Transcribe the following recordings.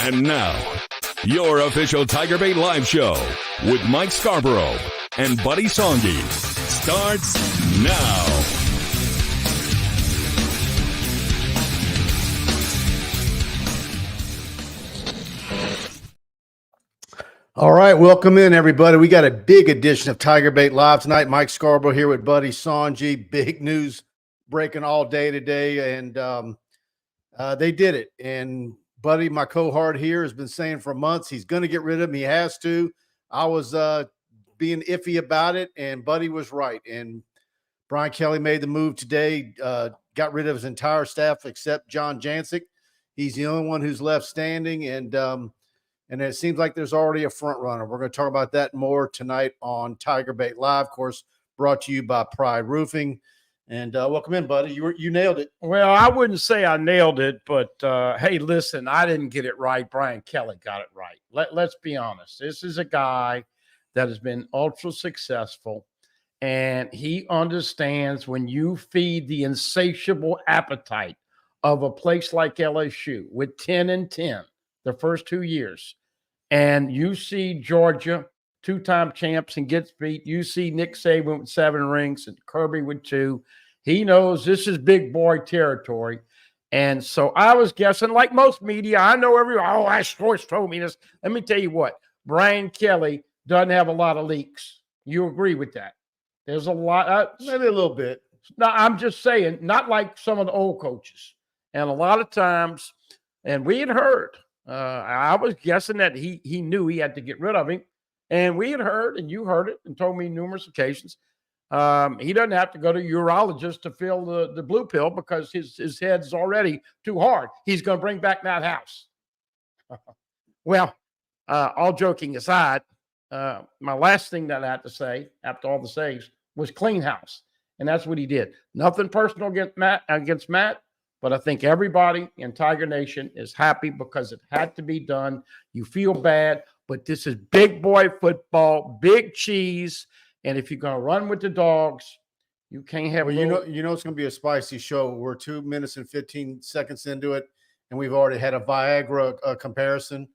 And now, your official TigerBait live show with Mike Scarborough and Buddy Songy starts now. All right, welcome in, everybody. We got a big edition of TigerBait Live tonight. Mike Scarborough here with Buddy Songy. Big news breaking all day today, and they did it. And Buddy, my cohort here, has been saying for months he's going to get rid of him. He has to. I was being iffy about it, and Buddy was right. And Brian Kelly made the move today, got rid of his entire staff except John Jancic. He's the only one who's left standing, and it seems like there's already a front runner. We're going to talk about that more tonight on TigerBait Live, of course, brought to you by Pride Roofing. And welcome in, buddy. You nailed it. Well, I wouldn't say I nailed it, but hey, listen, I didn't get it right. Brian Kelly got it right. Let's be honest. This is a guy that has been ultra successful, and he understands when you feed the insatiable appetite of a place like LSU with 10-10 the first 2 years, and you see Georgia, two-time champs, and gets beat. You see Nick Saban with 7 rings and Kirby with 2. He knows this is big boy territory. And so I was guessing, like most media, I know everyone, Ash Sports told me this. Let me tell you what, Brian Kelly doesn't have a lot of leaks. You agree with that? There's a lot. Maybe a little bit. No, I'm just saying, not like some of the old coaches. And a lot of times, and we had heard, I was guessing that he knew he had to get rid of him. And we had heard, and you heard it and told me numerous occasions, he doesn't have to go to a urologist to fill the blue pill because his head's already too hard. He's going to bring back that house. Well, all joking aside, my last thing that I had to say after all the saves was clean house. And that's what he did. Nothing personal against Matt. But I think everybody in Tiger Nation is happy because it had to be done. You feel bad, but this is big boy football, big cheese. And if you're going to run with the dogs, you can't have. Well, you know it's going to be a spicy show. We're 2 minutes and 15 seconds into it, and we've already had a Viagra comparison.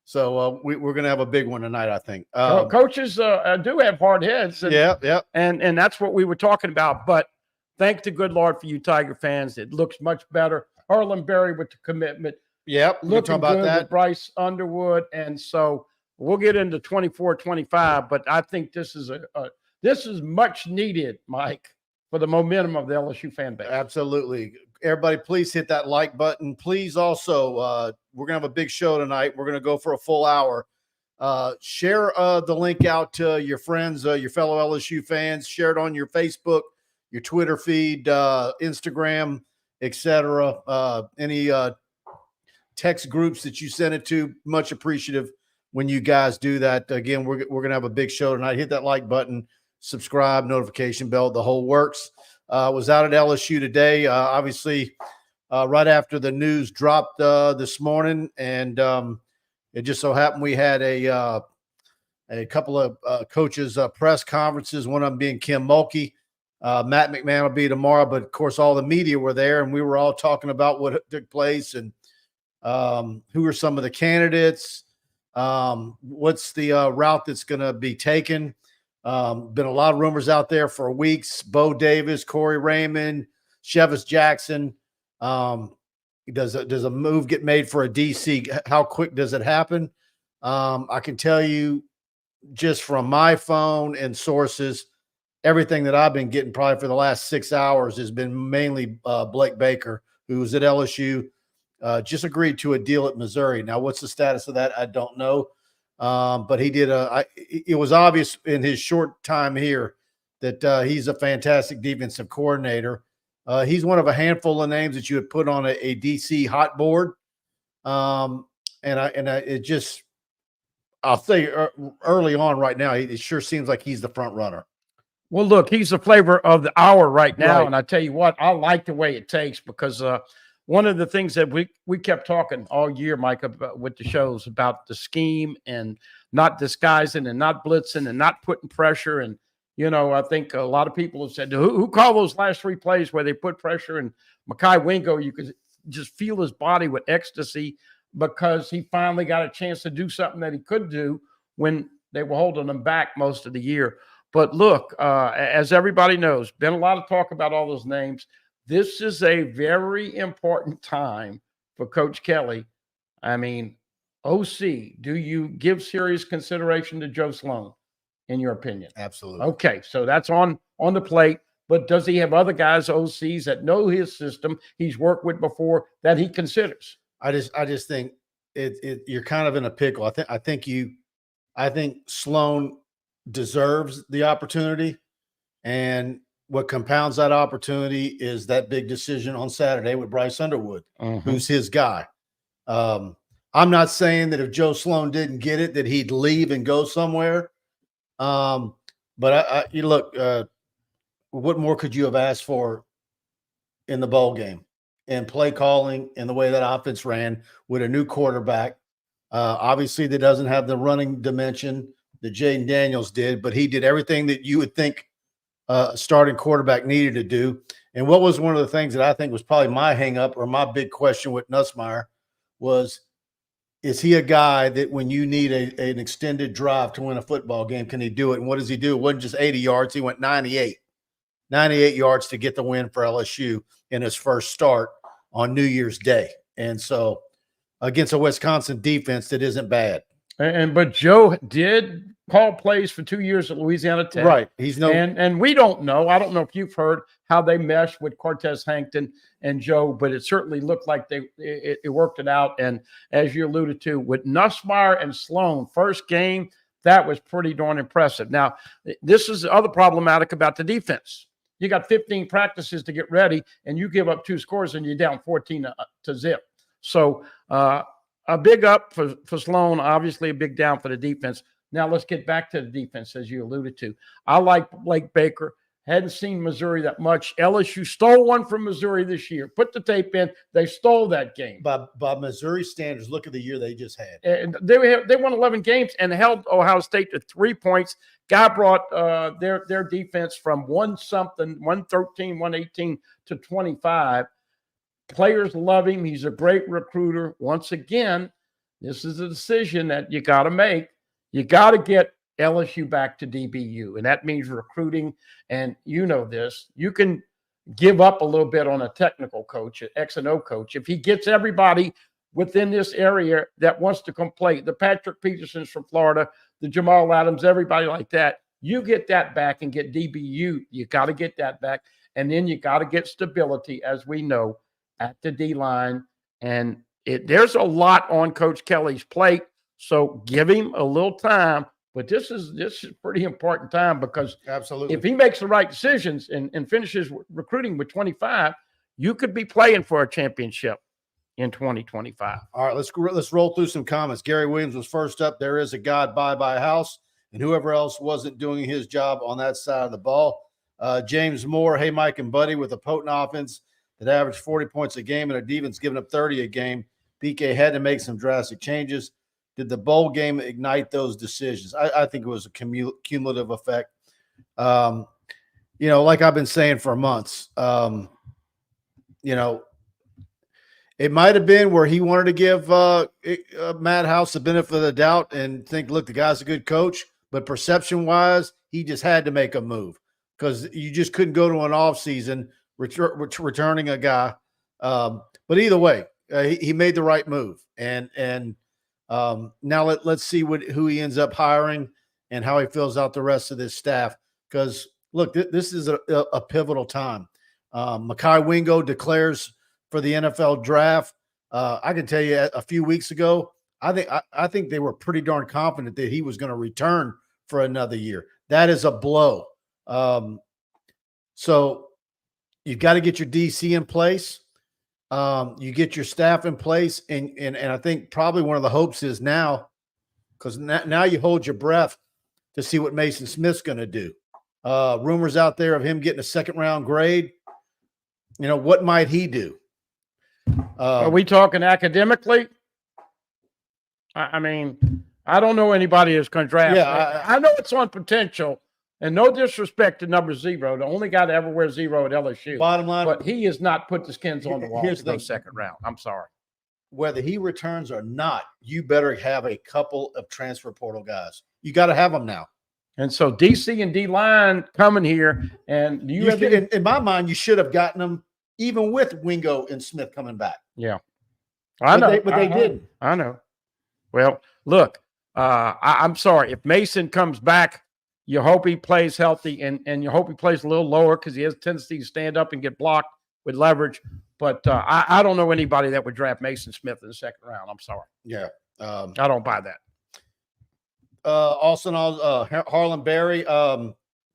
So we're going to have a big one tonight, I think. Coaches do have hard heads. And, yeah. And that's what we were talking about. But thank the good Lord for you Tiger fans. It looks much better. Harlem Berry with the commitment. Yep. Looking about good that. With Bryce Underwood. And so we'll get into 24-25, but I think this is this is much needed, Mike, for the momentum of the LSU fan base. Absolutely. Everybody, please hit that like button. Please also, we're going to have a big show tonight. We're going to go for a full hour. Share the link out to your friends, your fellow LSU fans. Share it on your Facebook, your Twitter feed, Instagram, etc. Any text groups that you send it to, much appreciative when you guys do that. Again, we're going to have a big show tonight. Hit that like button, subscribe, notification bell, the whole works. Was out at LSU today, obviously, right after the news dropped this morning, and it just so happened we had a couple of coaches' press conferences, one of them being Kim Mulkey. Matt McMahon will be tomorrow, but of course all the media were there, and we were all talking about what took place and who are some of the candidates, what's the route that's going to be taken. Been a lot of rumors out there for weeks. Bo Davis, Corey Raymond, Chevis Jackson. Does a move get made for a DC? How quick does it happen? I can tell you just from my phone and sources, everything that I've been getting probably for the last 6 hours has been mainly Blake Baker, who was at LSU, just agreed to a deal at Missouri. Now, what's the status of that? I don't know. But he did it was obvious in his short time here that he's a fantastic defensive coordinator. He's one of a handful of names that you would put on a DC hot board. I'll say early on right now, it sure seems like he's the front runner. Well, look, he's the flavor of the hour right now. Right. And I tell you what, I like the way it takes because one of the things that we kept talking all year, Mike, about, with the shows about the scheme and not disguising and not blitzing and not putting pressure. And, you know, I think a lot of people have said, who called those last 3 plays where they put pressure? And Mekhi Wingo, you could just feel his body with ecstasy. because he finally got a chance to do something that he could do when they were holding him back most of the year. But look, as everybody knows, been a lot of talk about all those names. This is a very important time for Coach Kelly. I mean, OC, do you give serious consideration to Joe Sloan, in your opinion? Absolutely. Okay, so that's on the plate. But does he have other guys, OCs, that know his system he's worked with before that he considers? I just think you're kind of in a pickle. I think Sloan deserves the opportunity, and what compounds that opportunity is that big decision on Saturday with Bryce Underwood, who's his guy. I'm not saying that if Joe Sloan didn't get it, that he'd leave and go somewhere. But you look, what more could you have asked for in the bowl game and play calling and the way that offense ran with a new quarterback? Obviously, that doesn't have the running dimension that Jaden Daniels did, but he did everything that you would think a starting quarterback needed to do. And what was one of the things that I think was probably my hang up or my big question with Nussmeier was, is he a guy that when you need an extended drive to win a football game, can he do it? And what does he do? It wasn't just 80 yards. He went 98 yards to get the win for LSU in his first start on New Year's Day. And so against a Wisconsin defense that isn't bad. But Joe did call plays for 2 years at Louisiana Tech. Right. He's and we don't know. I don't know if you've heard how they meshed with Cortez Hankton and Joe, but it certainly looked like it worked it out. And as you alluded to, with Nussmeier and Sloan, first game, that was pretty darn impressive. Now, this is the other problematic about the defense. You got 15 practices to get ready, and you give up 2 scores, and you're down 14 to zip. So a big up for Sloan, obviously a big down for the defense. Now let's get back to the defense, as you alluded to. I like Blake Baker. Hadn't seen Missouri that much. LSU stole one from Missouri this year. Put the tape in. They stole that game. By Missouri standards, look at the year they just had. And they won 11 games and held Ohio State to 3 points. Guy brought their defense from 113, 118 to 25. Players love him. He's a great recruiter. Once again, this is a decision that you got to make. You got to get LSU back to DBU, and that means recruiting. And you know this. You can give up a little bit on a technical coach, an X and O coach, if he gets everybody within this area that wants to come play. The Patrick Petersons from Florida, the Jamal Adams, everybody like that. You get that back and get DBU. You got to get that back, and then you got to get stability, as we know, at the D-line. And there's a lot on Coach Kelly's plate, so give him a little time. But this is pretty important time, because absolutely, if he makes the right decisions and finishes recruiting with 25, you could be playing for a championship in 2025. All right, let's roll through some comments. Gary Williams was first up. There is a God, buy house, and whoever else wasn't doing his job on that side of the ball. James Moore, hey, Mike and Buddy, with a potent offense that averaged 40 points a game and a defense giving up 30 a game, BK had to make some drastic changes. Did the bowl game ignite those decisions? I think it was a cumulative effect. Like I've been saying for months, it might have been where he wanted to give Matt House the benefit of the doubt and think, look, the guy's a good coach, but perception-wise, he just had to make a move, because you just couldn't go to an offseason returning a guy. But either way, he made the right move. And now let's see who he ends up hiring and how he fills out the rest of this staff. Because, look, this is a pivotal time. Mekhi Wingo declares for the NFL draft. I can tell you a few weeks ago, I think they were pretty darn confident that he was going to return for another year. That is a blow. So you've got to get your DC in place. You get your staff in place, and I think probably one of the hopes is now, because now you hold your breath to see what Mason Smith's going to do. Rumors out there of him getting a second-round grade. What might he do? Are we talking academically? I mean, I don't know anybody that's going to draft. Yeah, I know it's on potential. And no disrespect to number 0, the only guy to ever wear 0 at LSU. Bottom line, but he has not put the skins on the wall to go second round. I'm sorry. whether he returns or not, you better have a couple of transfer portal guys. You got to have them now. And so DC and D-line coming here, and do you have in my mind, you should have gotten them even with Wingo and Smith coming back. Yeah, I know, but they didn't. I know. Well, look, I'm sorry if Mason comes back. You hope he plays healthy, and you hope he plays a little lower because he has a tendency to stand up and get blocked with leverage. But I don't know anybody that would draft Mason Smith in the second round. I'm sorry. Yeah, I don't buy that. Also, Harlem Berry,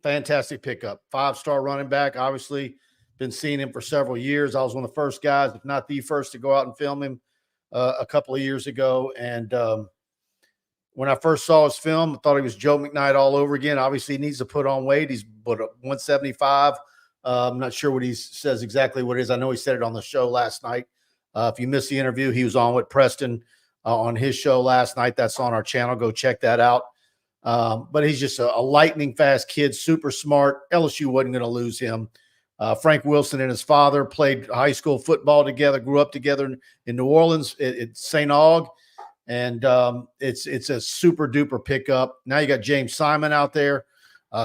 fantastic pickup. 5-star running back. Obviously, been seeing him for several years. I was one of the first guys, if not the first, to go out and film him a couple of years ago. And when I first saw his film, I thought he was Joe McKnight all over again. Obviously, he needs to put on weight. He's put up 175. I'm not sure what he says exactly what it is. I know he said it on the show last night. If you missed the interview, he was on with Preston on his show last night. That's on our channel. Go check that out. But he's just a lightning fast kid, super smart. LSU wasn't going to lose him. Frank Wilson and his father played high school football together, grew up together in New Orleans at St. Aug. And it's a super duper pickup. Now you got James Simon out there.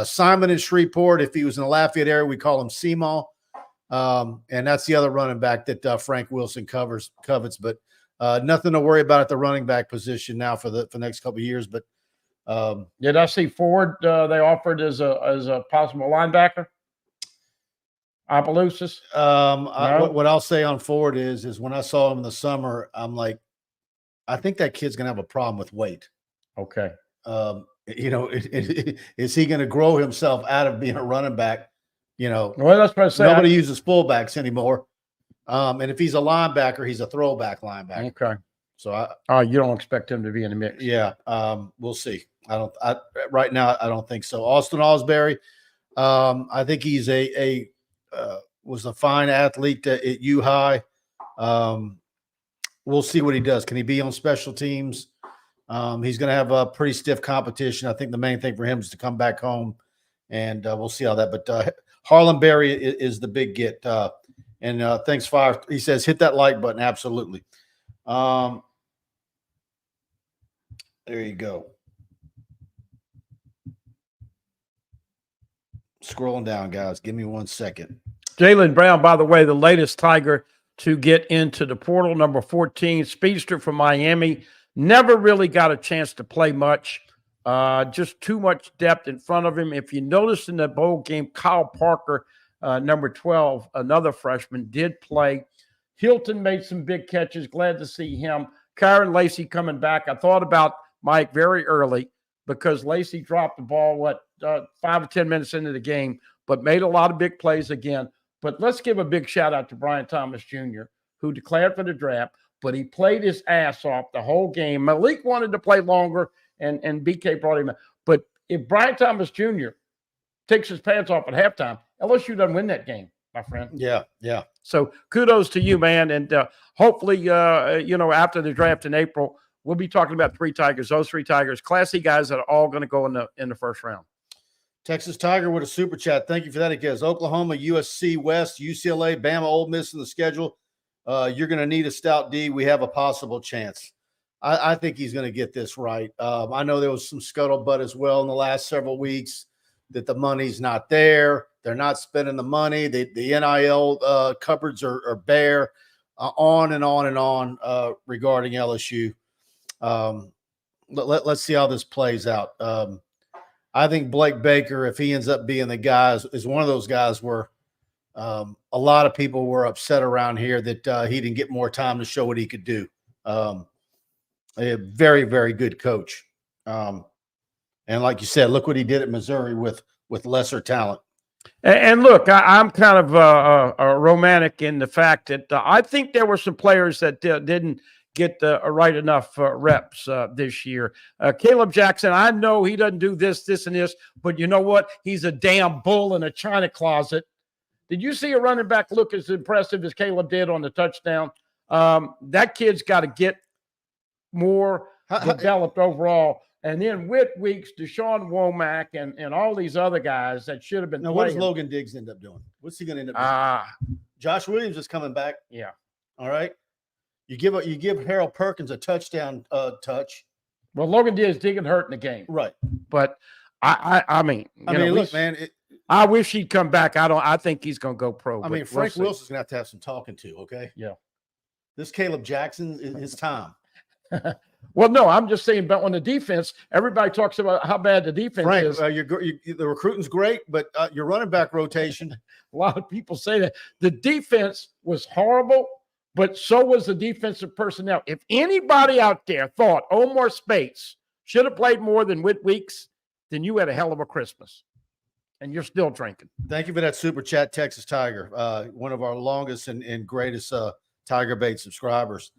Simon in Shreveport, if he was in the Lafayette area, we call him Seamal. And that's the other running back that Frank Wilson covets. But nothing to worry about at the running back position now for the next couple of years. But did I see Ford they offered as a possible linebacker? Opelousas? No? What I'll say on Ford is when I saw him in the summer, I'm like, I think that kid's gonna have a problem with weight. Okay. Is he gonna grow himself out of being a running back? Well, that's what I say. Nobody uses fullbacks anymore. And if he's a linebacker, he's a throwback linebacker. Okay. So you don't expect him to be in the mix. Yeah. We'll see. Right now, I don't think so. Austin Osbury, I think he's was a fine athlete at U High. We'll see what he does. Can he be on special teams? He's going to have a pretty stiff competition. I think the main thing for him is to come back home, and we'll see how that. But Harlem Berry is the big get. And thanks, Fire. He says, hit that like button. Absolutely. There you go. Scrolling down, guys. Give me 1 second. Jalen Brown, by the way, the latest Tiger to get into the portal, number 14, speedster from Miami. Never really got a chance to play much. Just too much depth in front of him. If you notice in the bowl game, Kyle Parker, number 12, another freshman, did play. Hilton made some big catches. Glad to see him. Kyron Lacey coming back. I thought about Mike very early because Lacey dropped the ball, 5 or 10 minutes into the game, but made a lot of big plays again. But let's give a big shout out to Brian Thomas Jr., who declared for the draft, but he played his ass off the whole game. Malik wanted to play longer, and BK brought him in. But if Brian Thomas Jr. takes his pants off at halftime, LSU doesn't win that game, my friend. Yeah. So kudos to you, man. And hopefully, after the draft in April, we'll be talking about three Tigers, those three Tigers, classy guys that are all going to go in the first round. Texas Tiger with a super chat. Thank you for that. It goes Oklahoma, USC West, UCLA, Bama, Ole Miss in the schedule. You're going to need a stout D. We have a possible chance. I think he's going to get this right. I know there was some scuttlebutt as well in the last several weeks that the money's not there. They're not spending the money. The NIL cupboards are bare, on and on and on regarding LSU. Let's see how this plays out. I think Blake Baker, if he ends up being the guy, is one of those guys where a lot of people were upset around here that he didn't get more time to show what he could do. A very, very good coach. And like you said, look what he did at Missouri with lesser talent. And look, I'm kind of a romantic in the fact that I think there were some players that didn't get the right enough reps this year. Caleb Jackson, I know he doesn't do this, and this, but you know what? He's a damn bull in a china closet. Did you see a running back look as impressive as Caleb did on the touchdown? That kid's got to get more developed overall. And then with Weeks, Deshaun Womack, and all these other guys that should have been playing. What does Logan Diggs end up doing? What's he going to end up doing? Josh Williams is coming back. Yeah. All right. You give Harold Perkins a touchdown touch. Well, Logan Diaz didn't hurt in the game, right? But I mean, look, man. I wish he'd come back. I think he's going to go pro. I mean, Frank Wilson's going to have some talking to. Okay. Yeah. This Caleb Jackson is his time. Well, no, I'm just saying, but on the defense, everybody talks about how bad the defense is. The recruiting's great, but your running back rotation. A lot of people say that the defense was horrible, but so was the defensive personnel. If anybody out there thought Omar Speights should have played more than Whit Weeks, then you had a hell of a Christmas, and you're still drinking. Thank you for that super chat, Texas Tiger, one of our longest and greatest TigerBait subscribers.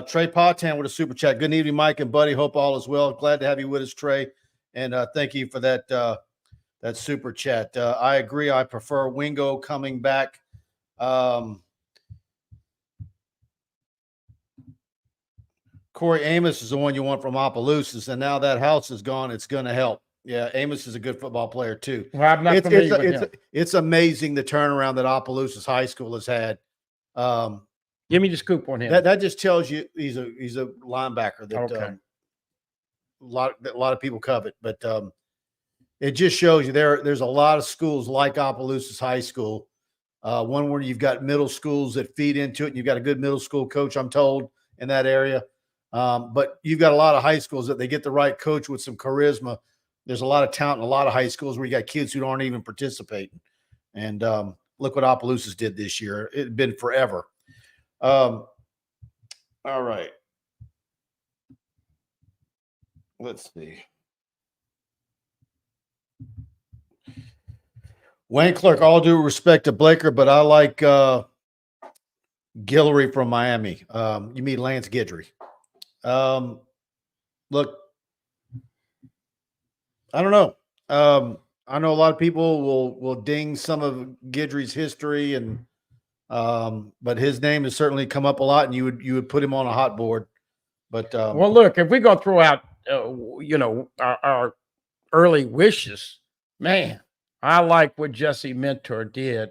Trey Pan with a super chat. Good evening, Mike and Buddy. Hope all is well. Glad to have you with us, Trey. And thank you for that super chat. I agree. I prefer Wingo coming back. Corey Amos is the one you want from Opelousas, and now that house is gone, it's going to help. Yeah, Amos is a good football player too. Well, I'm not familiar with him. It's amazing the turnaround that Opelousas High School has had. Give me the scoop on him. That just tells you he's a linebacker that okay. A lot of people covet, but it just shows you there's a lot of schools like Opelousas High School, one where you've got middle schools that feed into it, and you've got a good middle school coach, I'm told, in that area. But you've got a lot of high schools that they get the right coach with some charisma. There's a lot of talent in a lot of high schools where you got kids who aren't even participating. And look what Opelousas did this year. It had been forever. All right. Let's see. Wayne Clark, all due respect to Blaker, but I like Guillory from Miami. You mean Lance Guidry. Look, I don't know. I know a lot of people will ding some of Guidry's history, and but his name has certainly come up a lot, and you would put him on a hot board. But well, look, if we're going to throw out our early wishes, man, I like what Jesse Mentor did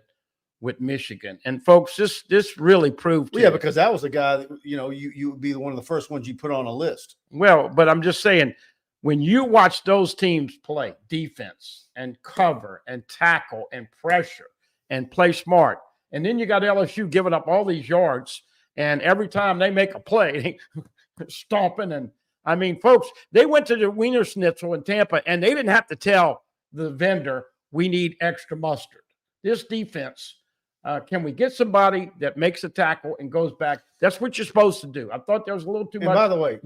with Michigan. And folks, this really proved. Well, yeah, because that was a guy that, you would be one of the first ones you put on a list. Well, but I'm just saying, when you watch those teams play defense and cover and tackle and pressure and play smart, and then you got LSU giving up all these yards, and every time they make a play, stomping. And I mean, folks, they went to the Wiener Schnitzel in Tampa, and they didn't have to tell the vendor, we need extra mustard. This defense, can we get somebody that makes a tackle and goes back? That's what you're supposed to do. I thought there was a little too much. By the way,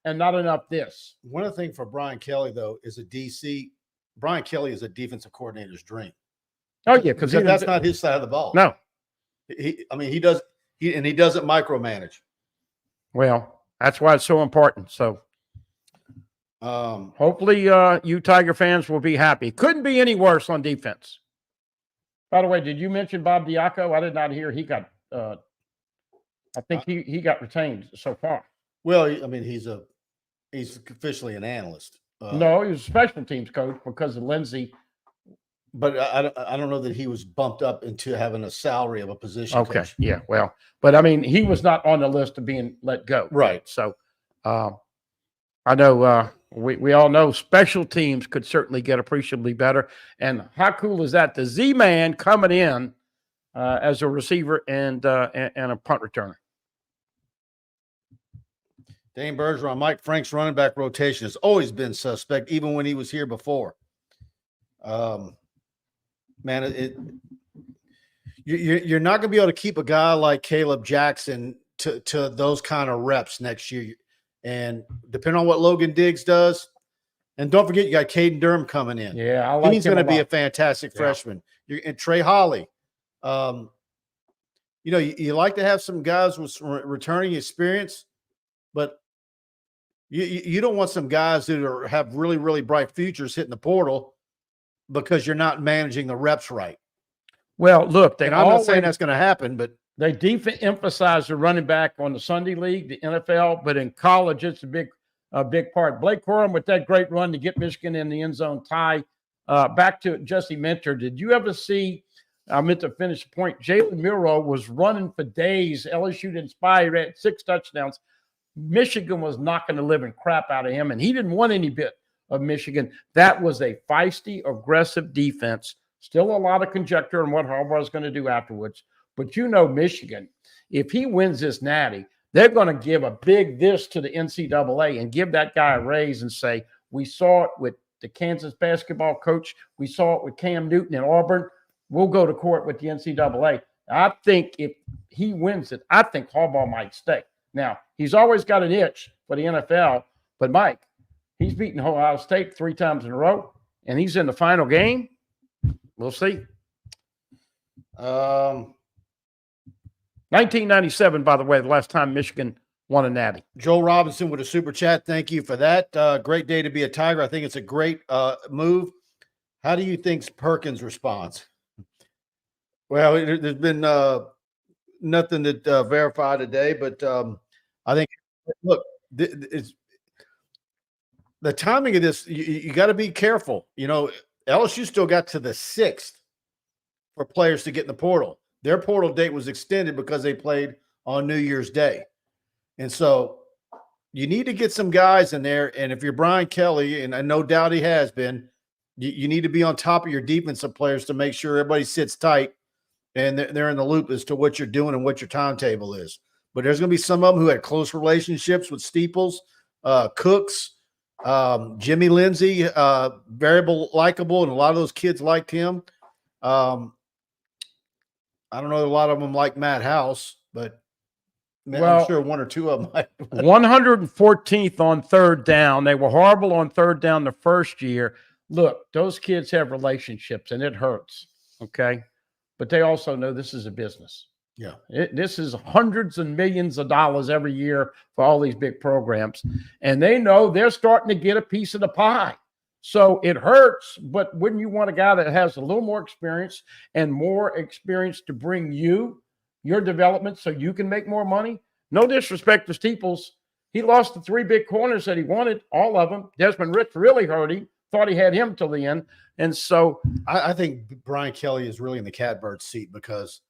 and not enough this. One of the things for Brian Kelly, though, is a DC. Brian Kelly is a defensive coordinator's dream. Oh, yeah, because that's not his side of the ball. No. He doesn't micromanage. Well, that's why it's so important. So hopefully you Tiger fans will be happy. Couldn't be any worse on defense. By the way, did you mention Bob Diaco? I did not hear he got I think he got retained so far. Well, I mean, he's officially an analyst. No, he was a special teams coach because of Lindsey. But I don't know that he was bumped up into having a salary of a position. Okay, coach. Yeah, well, but I mean, he was not on the list of being let go. Right. So I know we all know special teams could certainly get appreciably better. And how cool is that? The Z-Man coming in as a receiver and a punt returner. Dane Bergeron, Mike Frank's running back rotation has always been suspect, even when he was here before. Man, you're not going to be able to keep a guy like Caleb Jackson to those kind of reps next year. And depending on what Logan Diggs does, and don't forget you got Caden Durham coming in. Yeah, I like he's going to be a fantastic freshman. And Trey Holly. You like to have some guys with returning experience, but you don't want some guys who have really, really bright futures hitting the portal because you're not managing the reps right. Well, look, I'm not saying that's going to happen, but they emphasize the running back on the Sunday league, the NFL, but in college, it's a big part. Blake Corum with that great run to get Michigan in the end zone tie. Back to Jesse Mentor. Did you ever see I meant to finish the point. Jalen Milroe was running for days. LSU didn't spy. He had 6 touchdowns. Michigan was knocking the living crap out of him, and he didn't want any bit of Michigan. That was a feisty, aggressive defense. Still a lot of conjecture on what Harbaugh is going to do afterwards. But you know Michigan, if he wins this natty, they're going to give a big this to the NCAA and give that guy a raise and say, we saw it with the Kansas basketball coach. We saw it with Cam Newton in Auburn. We'll go to court with the NCAA. I think if he wins it, I think Harbaugh might stay. Now, he's always got an itch for the NFL, but Mike, he's beaten Ohio State 3 times in a row, and he's in the final game. We'll see. 1997, by the way, the last time Michigan won a natty. Joel Robinson with a super chat. Thank you for that. Great day to be a Tiger. I think it's a great move. How do you think Perkins responds? Well, there's been nothing that verified today, but I think, look, it's the timing of this. You got to be careful. You know, LSU still got to the 6th for players to get in the portal. Their portal date was extended because they played on New Year's Day. And so you need to get some guys in there. And if you're Brian Kelly, and I no doubt he has been, you need to be on top of your defensive players to make sure everybody sits tight and they're in the loop as to what you're doing and what your timetable is. But there's going to be some of them who had close relationships with Steeples, Cooks, Jimmy Lindsey, variable likable, and a lot of those kids liked him. I don't know, a lot of them like Matt House, but I'm sure 1 or 2 of them might. 114th on 3rd down. They were horrible on 3rd down the first year. Look, those kids have relationships, and it hurts, okay? But they also know this is a business. Yeah. This is hundreds and millions of dollars every year for all these big programs. And they know they're starting to get a piece of the pie. So it hurts, but wouldn't you want a guy that has a little more experience and more experience to bring you your development so you can make more money? No disrespect to Steeples. He lost the 3 big corners that he wanted, all of them. Desmond Rich really hurt him. Thought he had him till the end. And so I think Brian Kelly is really in the catbird seat because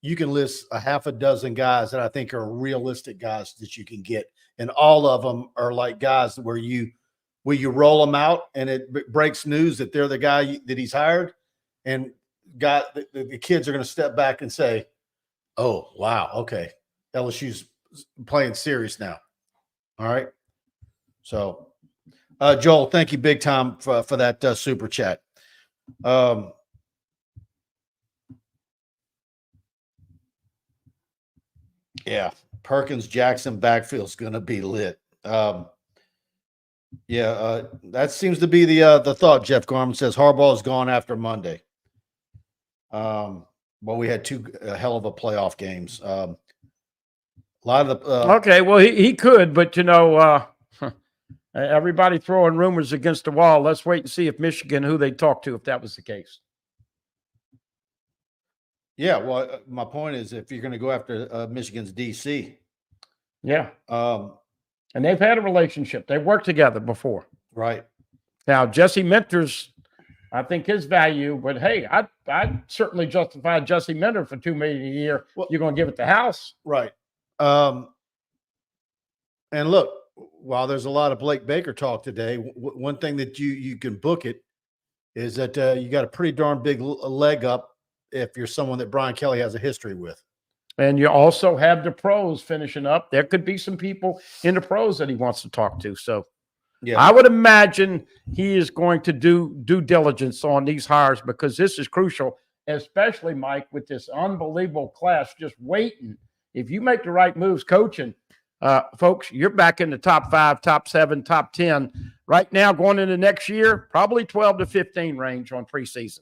you can list a half a dozen guys that I think are realistic guys that you can get. And all of them are like guys where you roll them out and it breaks news that they're the guy that he's hired. And the kids are going to step back and say, oh, wow, okay, LSU's playing serious now. All right. So, Joel, thank you big time for that super chat. Yeah, Perkins Jackson backfield's going to be lit. That seems to be the thought. Jeff Garman says Harbaugh is gone after Monday. Well, we had 2 hell of a playoff games. A lot of the okay, well he could, but you know, everybody throwing rumors against the wall. Let's wait and see if Michigan, who they talk to, if that was the case. Yeah, well, my point is if you're going to go after Michigan's DC. Yeah. And they've had a relationship. They've worked together before. Right. Now, Jesse Minter's, I think his value, but hey, I'd certainly justify Jesse Minter for $2 million a year. Well, you're going to give it to House. Right. And look, while there's a lot of Blake Baker talk today, one thing that you can book it is that you got a pretty darn big leg up if you're someone that Brian Kelly has a history with. And you also have the pros finishing up. There could be some people in the pros that he wants to talk to. So yeah, I would imagine he is going to do due diligence on these hires because this is crucial, especially, Mike, with this unbelievable class just waiting. If you make the right moves coaching, folks, you're back in the top 5, top 7, top 10. Right now, going into next year, probably 12 to 15 range on preseason.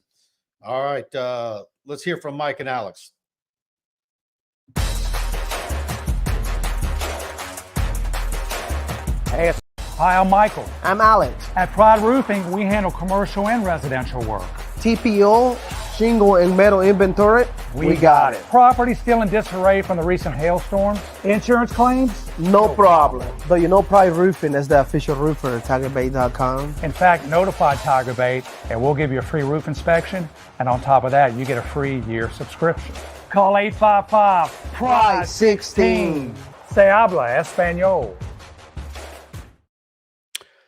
All right. Let's hear from Mike and Alex. Hey. Hi, I'm Michael. I'm Alex. At Pride Roofing, we handle commercial and residential work. TPO shingle and metal inventory, we got it. Property still in disarray from the recent hailstorms? Insurance claims? No problem. But you know Pride Roofing is the official roofer at TigerBait.com. In fact, notify TigerBait and we'll give you a free roof inspection. And on top of that, you get a free year subscription. Call 855 Pride 16. Se habla español.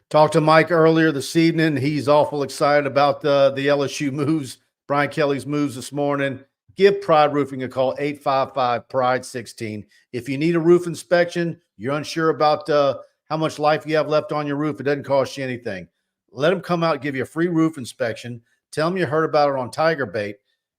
Talked to Mike earlier this evening. He's awful excited about the LSU moves, Brian Kelly's moves this morning. Give Pride Roofing a call, 855-PRIDE-16. If you need a roof inspection, you're unsure about how much life you have left on your roof, it doesn't cost you anything. Let them come out and give you a free roof inspection. Tell them you heard about it on TigerBait,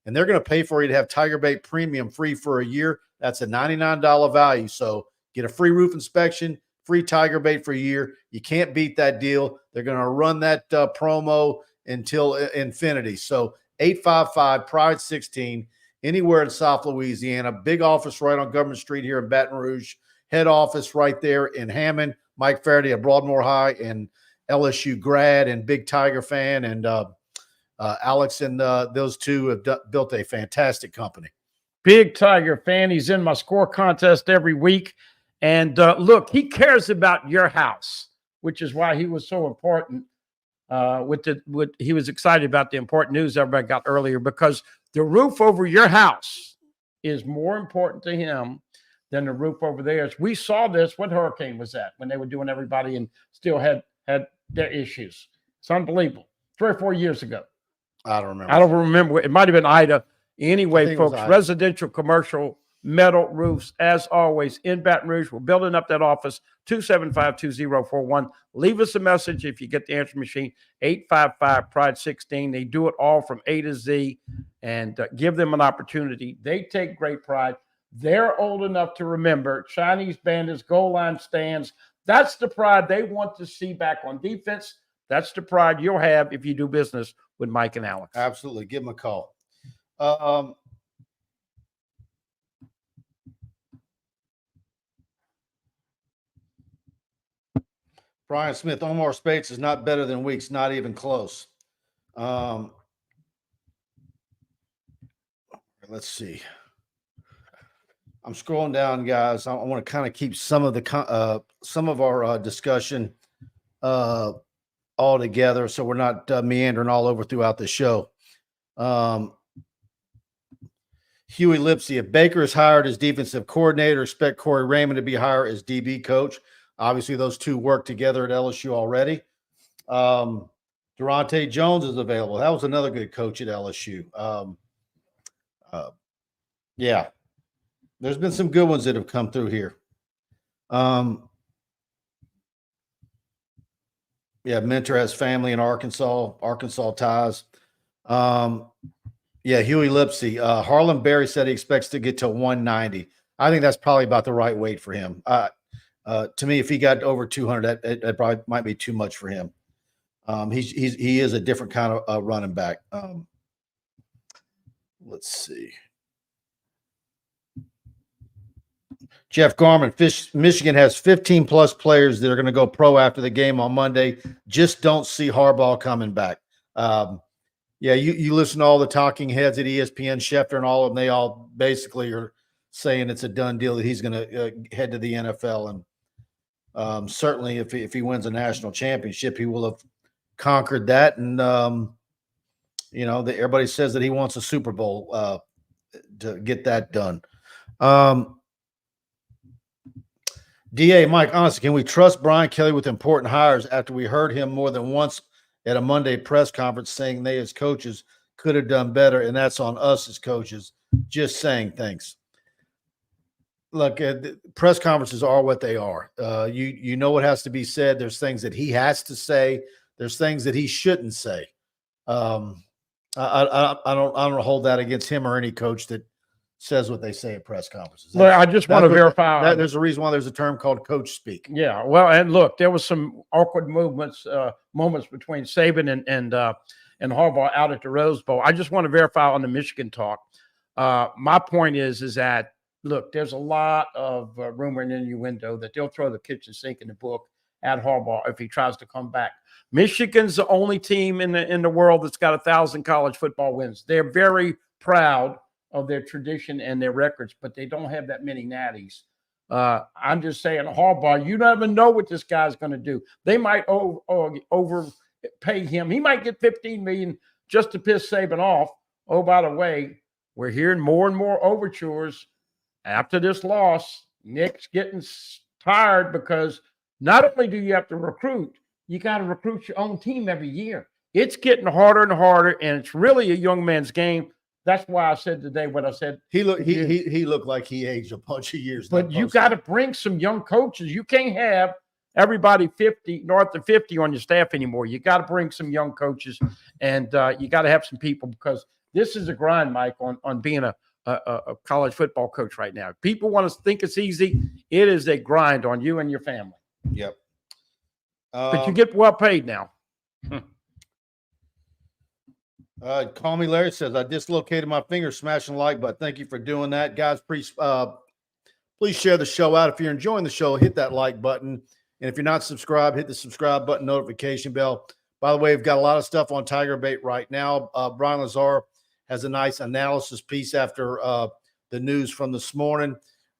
and they're going to pay for you to have TigerBait Premium free for a year. That's a $99 value. So get a free roof inspection, free TigerBait for a year. You can't beat that deal. They're going to run that promo until infinity. So 855-PRIDE-16, anywhere in South Louisiana. Big office right on Government Street here in Baton Rouge. Head office right there in Hammond. Mike Faraday at Broadmoor High and LSU grad and big Tiger fan. And Alex and those two have built a fantastic company. Big Tiger fan. He's in my score contest every week. And look, he cares about your house, which is why he was so important. He was excited about the important news everybody got earlier, because the roof over your house is more important to him than the roof over theirs. We saw this. What hurricane was that when they were doing everybody and still had their issues? It's unbelievable. 3 or 4 years ago. I don't remember. I don't remember. It might have been Ida. Anyway, folks, residential, commercial, metal roofs, as always, in Baton Rouge. We're building up that office, 275-2041. Leave us a message if you get the answer machine, 855-PRIDE-16. They do it all from A to Z, and give them an opportunity. They take great pride. They're old enough to remember Chinese bandits, goal line stands. That's the pride they want to see back on defense. That's the pride you'll have if you do business with Mike and Alex. Absolutely. Give them a call. Brian Smith, Omar Speights is not better than Weeks, not even close. Let's see. I'm scrolling down, guys. I want to kind of keep some of our discussion all together, so we're not meandering all over throughout the show. Huey Lipsy, if Baker is hired as defensive coordinator, expect Corey Raymond to be hired as DB coach. Obviously, those two work together at LSU already. Durante Jones is available. That was another good coach at LSU. Yeah, there's been some good ones that have come through here. Yeah, Mentor has family in Arkansas ties. Yeah, Huey Lipsy. Harlem Berry said he expects to get to 190. I think that's probably about the right weight for him. To me, if he got over 200, that probably might be too much for him. He is a different kind of running back. Let's see. Jeff Garman, Michigan has 15-plus players that are going to go pro after the game on Monday. Just don't see Harbaugh coming back. Yeah, you listen to all the talking heads at ESPN, Schefter and all of them. They all basically are saying it's a done deal that he's going to head to the NFL. And certainly if he wins a national championship, he will have conquered that. And, everybody says that he wants a Super Bowl to get that done. DA, Mike, honestly, can we trust Brian Kelly with important hires after we heard him more than once at a Monday press conference saying they as coaches could have done better, and that's on us as coaches? Just saying thanks. Look, press conferences are what they are. You know what has to be said. There's things that he has to say. There's things that he shouldn't say. I don't hold that against him or any coach that says what they say at press conferences. Look, I just want to verify. There's a reason why there's a term called coach speak. Yeah, well, and look, there was some awkward moments between Saban and Harbaugh out at the Rose Bowl. I just want to verify on the Michigan talk. My point is that, look, there's a lot of rumor and innuendo that they'll throw the kitchen sink in the book at Harbaugh if he tries to come back. Michigan's the only team in the world that's got 1,000 college football wins. They're very proud of their tradition and their records, but they don't have that many natties. I'm just saying, Harbaugh, you never know what this guy's going to do. They might overpay him. He might get $15 million just to piss Saban off. Oh, by the way, we're hearing more and more overtures after this loss. Nick's getting tired because not only do you have to recruit, you got to recruit your own team every year. It's getting harder and harder, and it's really a young man's game. That's why I said today what I said. He looked like he aged a bunch of years. But you got to bring some young coaches. You can't have everybody 50, north of 50 on your staff anymore. You got to bring some young coaches, and you got to have some people, because this is a grind, Mike, on being a college football coach right now. People want to think it's easy. It is a grind on you and your family. Yep. But you get well paid now. Call me Larry says, I dislocated my finger smashing the like button. Thank you for doing that. Guys, please share the show out. If you're enjoying the show, hit that like button. And if you're not subscribed, hit the subscribe button, notification bell. By the way, we've got a lot of stuff on TigerBait right now. Brian Lazar has a nice analysis piece after the news from this morning.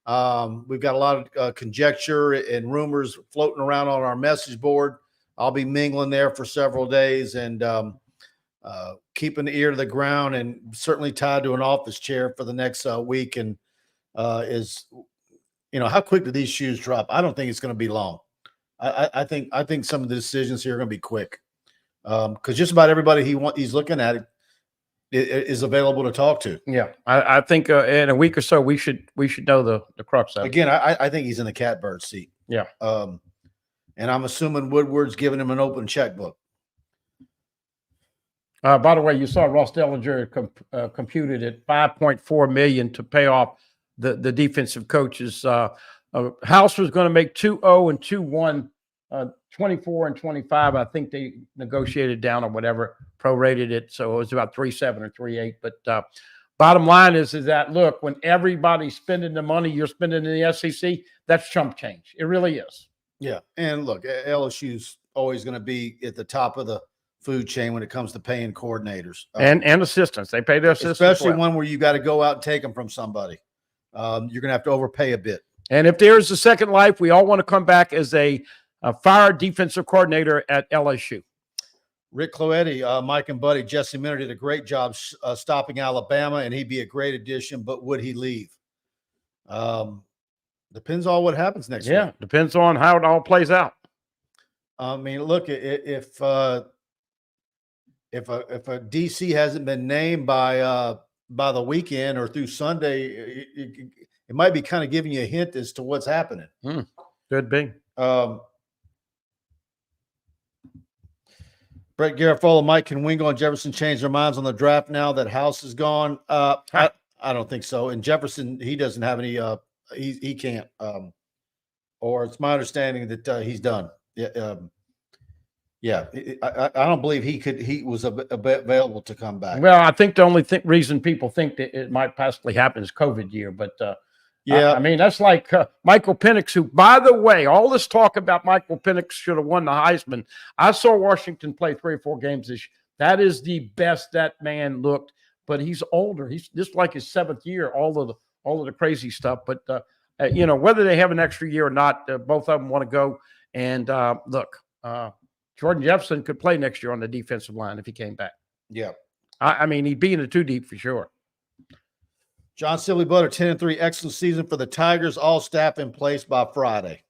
We've got a lot of conjecture and rumors floating around on our message board. I'll be mingling there for several days and keeping the ear to the ground, and certainly tied to an office chair for the next week. And how quick do these shoes drop? I don't think it's going to be long. I think some of the decisions here are going to be quick, because just about everybody he's looking at is available to talk to. Yeah, I think in a week or so we should know the crux of it. Again, I think he's in the catbird seat. Yeah. And I'm assuming Woodward's giving him an open checkbook. By the way, you saw Ross Dellinger computed at $5.4 million to pay off the defensive coaches. House was going to make 2-0 and 2-1, 24 and 25. I think they negotiated down or whatever, prorated it, so it was about 3.7 or 3.8. But bottom line is that, look, when everybody's spending the money you're spending in the SEC, that's chump change. It really is. Yeah, and look, LSU's always going to be at the top of the food chain when it comes to paying coordinators and assistants. They pay their assistants, especially one where you got to go out and take them from somebody. You're going to have to overpay a bit. And if there's a second life, we all want to come back as a fired defensive coordinator at LSU. Rick Koality, Mike and Buddy, Jesse Minter did a great job stopping Alabama, and he'd be a great addition, but would he leave? Depends on what happens next week. Yeah, depends on how it all plays out. I mean, look, if a DC hasn't been named by the weekend or through Sunday, it might be kind of giving you a hint as to what's happening. Could be. Brett Garofalo, Mike, can Wingo and Jefferson change their minds on the draft now that House is gone? I don't think so. And Jefferson, he doesn't have any. He can't. Or it's my understanding that he's done. Yeah. I don't believe he was available to come back. Well, I think the only reason people think that it might possibly happen is COVID year. But yeah, I mean, that's like Michael Penix, who, by the way, all this talk about Michael Penix should have won the Heisman. I saw Washington play 3 or 4 games this year. That is the best that man looked, but he's older. He's just like his 7th year, all of the crazy stuff. But, whether they have an extra year or not, both of them want to go. And look, Jordan Jefferson could play next year on the defensive line if he came back. Yeah. I mean, he'd be in the 2 deep for sure. John Sibley Butter, 10-3, excellent season for the Tigers. All staff in place by Friday.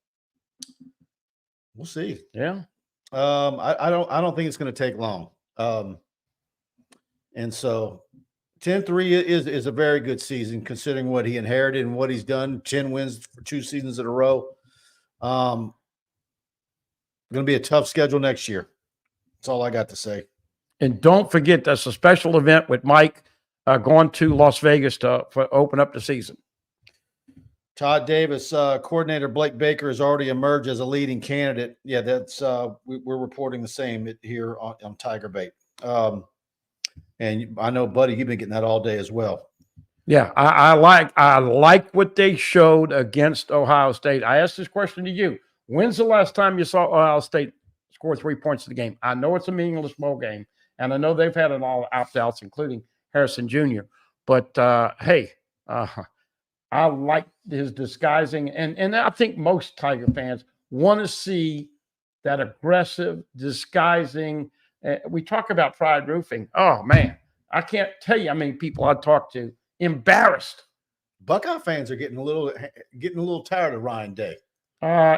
We'll see. Yeah. I don't think it's going to take long. And so 10-3 is a very good season considering what he inherited and what he's done. 10 wins for 2 seasons in a row. Going to be a tough schedule next year. That's all I got to say. And don't forget, that's a special event with Mike going to Las Vegas to open up the season. Todd Davis, coordinator Blake Baker has already emerged as a leading candidate. Yeah, that's we're reporting the same here on TigerBait. And I know, Buddy, you've been getting that all day as well. Yeah, I like what they showed against Ohio State. I asked this question to you. When's the last time you saw Ohio State score 3 points in the game? I know it's a meaningless bowl game, and I know they've had it all opt-outs, including Harrison Jr. But, hey, I like his disguising. And I think most Tiger fans want to see that aggressive disguising. We talk about Pride Roofing. Oh, man, I can't tell you how many people I talk to embarrassed. Buckeye fans are getting a little tired of Ryan Day.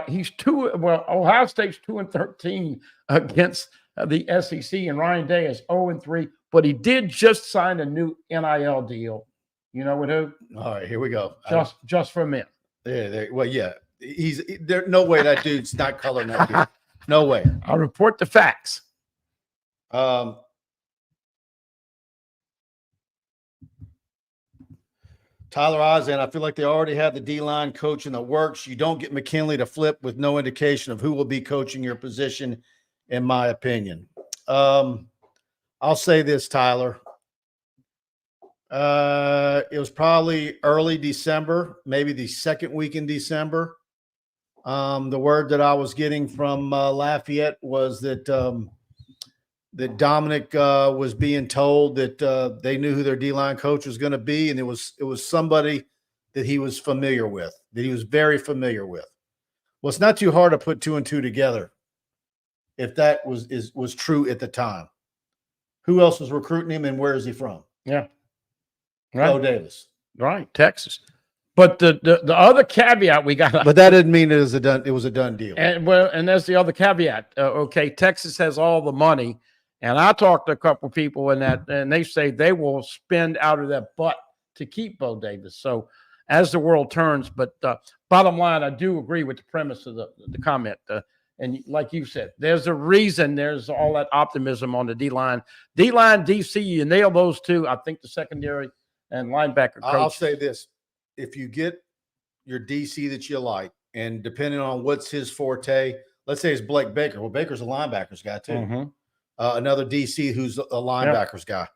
He's Ohio State's 2-13 against the SEC, and Ryan Day is 0-3. But he did just sign a new NIL deal. You know with who? All right, here we go. Just for men. Yeah. Well, yeah. There's no way that dude's not coloring that dude. No way. I'll report the facts. Tyler Osand, I feel like they already have the D-line coach in the works. You don't get McKinley to flip with no indication of who will be coaching your position, in my opinion. I'll say this, Tyler. It was probably early December, maybe the second week in December. The word that I was getting from Lafayette was that that Dominic was being told that they knew who their D-line coach was going to be, and it was somebody that he was familiar with, that he was very familiar with. Well, it's not too hard to put 2 and 2 together if that was true at the time. Who else was recruiting him, and where is he from? Yeah. Right. Bo Davis. Right, Texas. But the other caveat we got, but that didn't mean it was a done deal. And that's the other caveat. Okay, Texas has all the money, and I talked to a couple people and they say they will spend out of their butt to keep Bo Davis. So as the world turns, but bottom line, I do agree with the premise of the comment. And like you said, there's a reason there's all that optimism on the D-line. D-line, DC, you nail those two. I think the secondary and linebacker coach. I'll say this. If you get your DC that you like, and depending on what's his forte, let's say it's Blake Baker. Well, Baker's a linebackers guy too. Mm-hmm. Another DC who's a linebackers guy.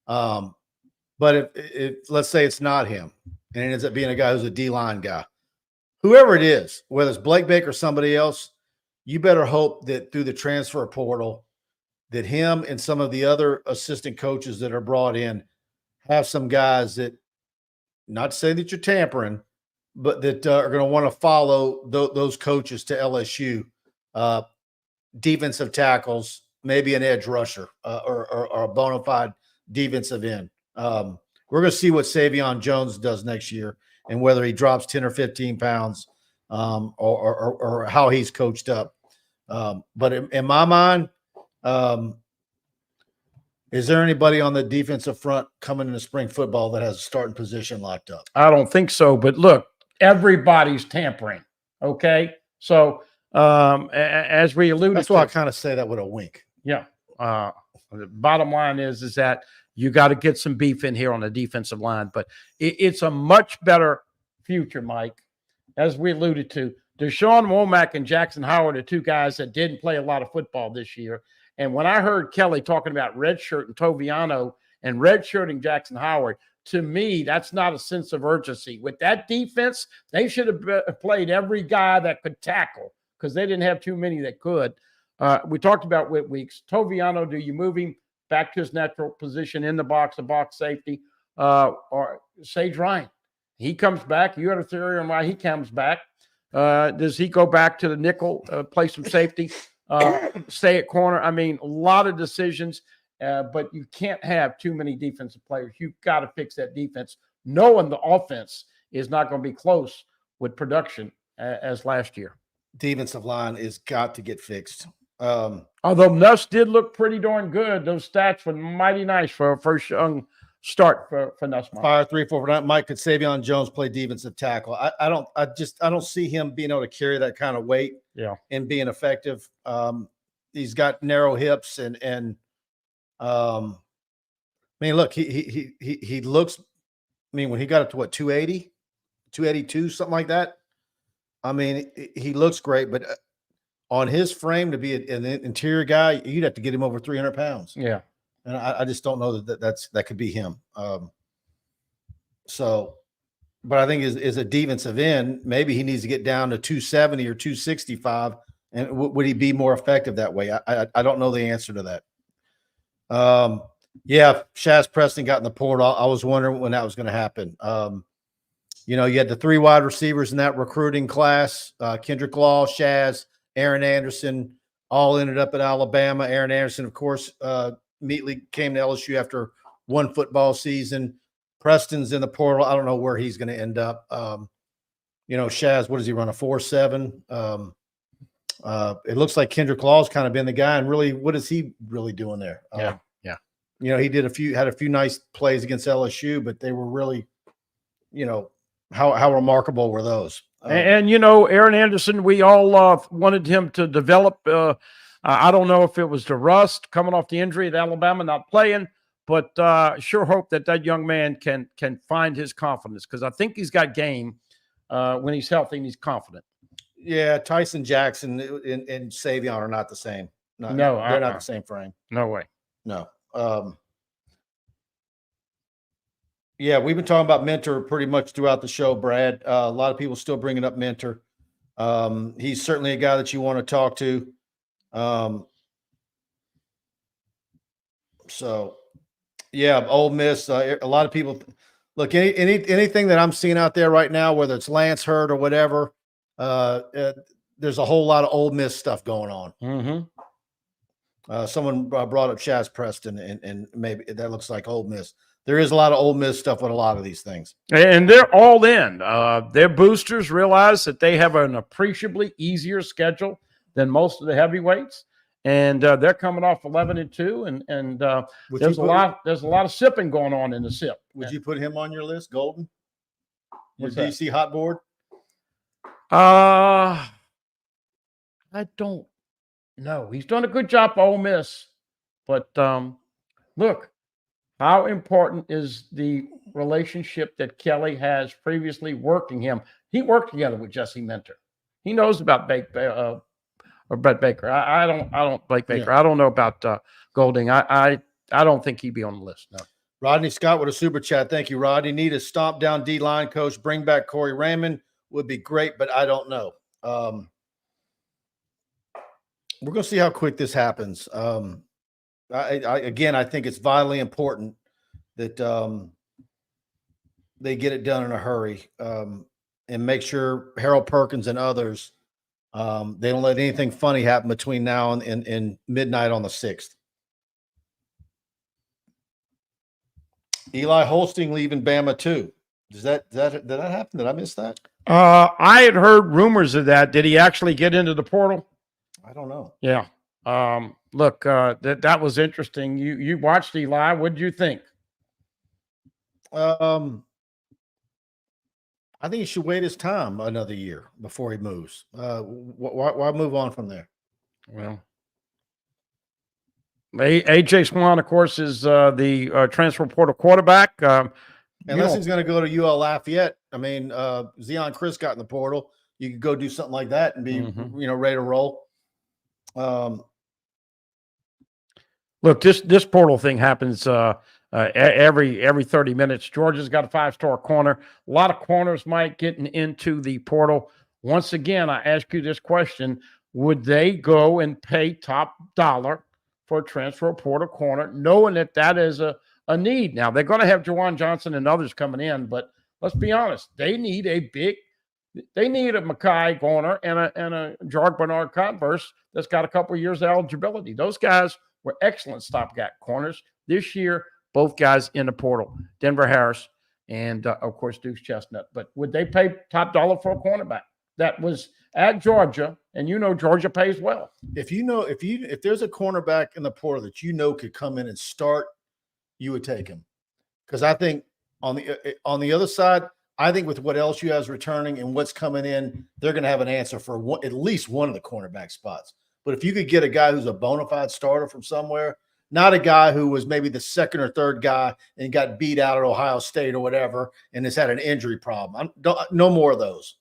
But if let's say it's not him, and it ends up being a guy who's a D-line guy, whoever it is, whether it's Blake Baker or somebody else, you better hope that through the transfer portal that him and some of the other assistant coaches that are brought in have some guys that, not to say that you're tampering, but that are going to want to follow those coaches to LSU, defensive tackles, maybe an edge rusher or a bona fide defensive end. We're going to see what Savion Jones does next year and whether he drops 10 or 15 pounds or how he's coached up. But in my mind, is there anybody on the defensive front coming into spring football that has a starting position locked up? I don't think so. But look, everybody's tampering. Okay. So as we alluded that's why I kind of say that with a wink. Yeah. The bottom line is that you got to get some beef in here on the defensive line. But it's a much better future, Mike, as we alluded to. Deshaun Womack and Jackson Howard are two guys that didn't play a lot of football this year. And when I heard Kelly talking about redshirt and Toviano and redshirting Jackson Howard, to me, that's not a sense of urgency. With that defense, they should have played every guy that could tackle because they didn't have too many that could. We talked about Whit Weeks. Toviano, do you move him back to his natural position in the box, a box safety, or Sage Ryan? He comes back. You had a theory on why he comes back. Does he go back to the nickel, play some safety, stay at corner? I mean, a lot of decisions, but you can't have too many defensive players. You've got to fix that defense, knowing the offense is not going to be close with production as last year. Defensive line is got to get fixed. Although Nuss did look pretty darn good. Those stats were mighty nice for a first young start for Nussmeier. Fire 3-4. Mike, could Savion Jones play defensive tackle? I don't see him being able to carry that kind of weight. Yeah, and being effective. He's got narrow hips and I mean, look, he looks. I mean, when he got up to what 280, 282, something like that. I mean, he looks great, but on his frame to be an interior guy, you'd have to get him over 300 pounds. Yeah. And I just don't know that could be him. So but I think is a defensive end. Maybe he needs to get down to 270 or 265. And would he be more effective that way? I don't know the answer to that. Yeah, Shaz Preston got in the portal. I was wondering when that was going to happen. You know, you had the 3 wide receivers in that recruiting class, Kendrick Law, Shaz, Aaron Anderson, all ended up at Alabama. Aaron Anderson, of course, immediately came to LSU after 1 football season. Preston's in the portal. I don't know where he's going to end up. You know, Shaz, what does he run, a 4.7? It looks like Kendrick Law's kind of been the guy, and really, what is he really doing there? Yeah. You know, he had a few nice plays against LSU, but they were really, you know, how remarkable were those? And you know, Aaron Anderson, we all wanted him to develop. I don't know if it was the rust coming off the injury at Alabama, not playing, but sure hope that young man can find his confidence, because I think he's got game when he's healthy and he's confident. Yeah, Tyson Jackson and Savion are not the same. No, they're not the same frame. No way. No. Yeah, we've been talking about Mentor pretty much throughout the show, Brad. A lot of people still bringing up Mentor. He's certainly a guy that you want to talk to. So, yeah, Ole Miss. A lot of people look. Anything that I'm seeing out there right now, whether it's Lance Hurd or whatever, there's a whole lot of Ole Miss stuff going on. Mm-hmm. Someone brought up Shaz Preston, and maybe that looks like Ole Miss. There is a lot of Ole Miss stuff with a lot of these things. And they're all in. Their boosters realize that they have an appreciably easier schedule than most of the heavyweights. And they're coming off 11-2. And there's a lot of sipping going on in the SIP. Would you put him on your list, Golden? Your What's that? DC hot board? I don't know. He's done a good job for Ole Miss. But look, how important is the relationship that Kelly has previously working him? He worked together with Jesse Mentor. He knows about Brett Baker. I don't Blake Baker. Yeah. I don't know about Golding. I don't think he'd be on the list. No. Rodney Scott with a super chat. Thank you, Rodney. Need a stomp down D line coach. Bring back Corey Raymond would be great, but I don't know. We're going to see how quick this happens. I think it's vitally important that they get it done in a hurry, and make sure Harold Perkins and others, they don't let anything funny happen between now and midnight on the 6th. Eli Holsting leaving Bama too. Did that happen? Did I miss that? I had heard rumors of that. Did he actually get into the portal? I don't know. Yeah. Look, that was interesting. You watched Eli. What did you think? I think he should wait his time another year before he moves. Why move on from there? Well, AJ Swan, of course, is the transfer portal quarterback. Unless he's going to go to UL Lafayette. I mean, Zion Chris got in the portal. You could go do something like that and be, ready to roll. Look, this portal thing happens every 30 minutes. Georgia's got a 5-star corner. A lot of corners might getting into the portal. Once again, I ask you this question: would they go and pay top dollar for a transfer portal corner, knowing that is a need? Now they're going to have Jawan Johnson and others coming in, but let's be honest, they need a Mackay corner and a George Bernard Converse that's got a couple of years of eligibility. Those guys were excellent stopgap corners this year. Both guys in the portal, Denver Harris and of course Deuce Chestnut. But would they pay top dollar for a cornerback that was at Georgia? And Georgia pays well. If there's a cornerback in the portal that could come in and start, you would take him. Because I think on the other side, I think with what LSU has returning and what's coming in, they're going to have an answer for at least one of the cornerback spots. But if you could get a guy who's a bona fide starter from somewhere, not a guy who was maybe the second or third guy and got beat out at Ohio State or whatever and has had an injury problem. No more of those.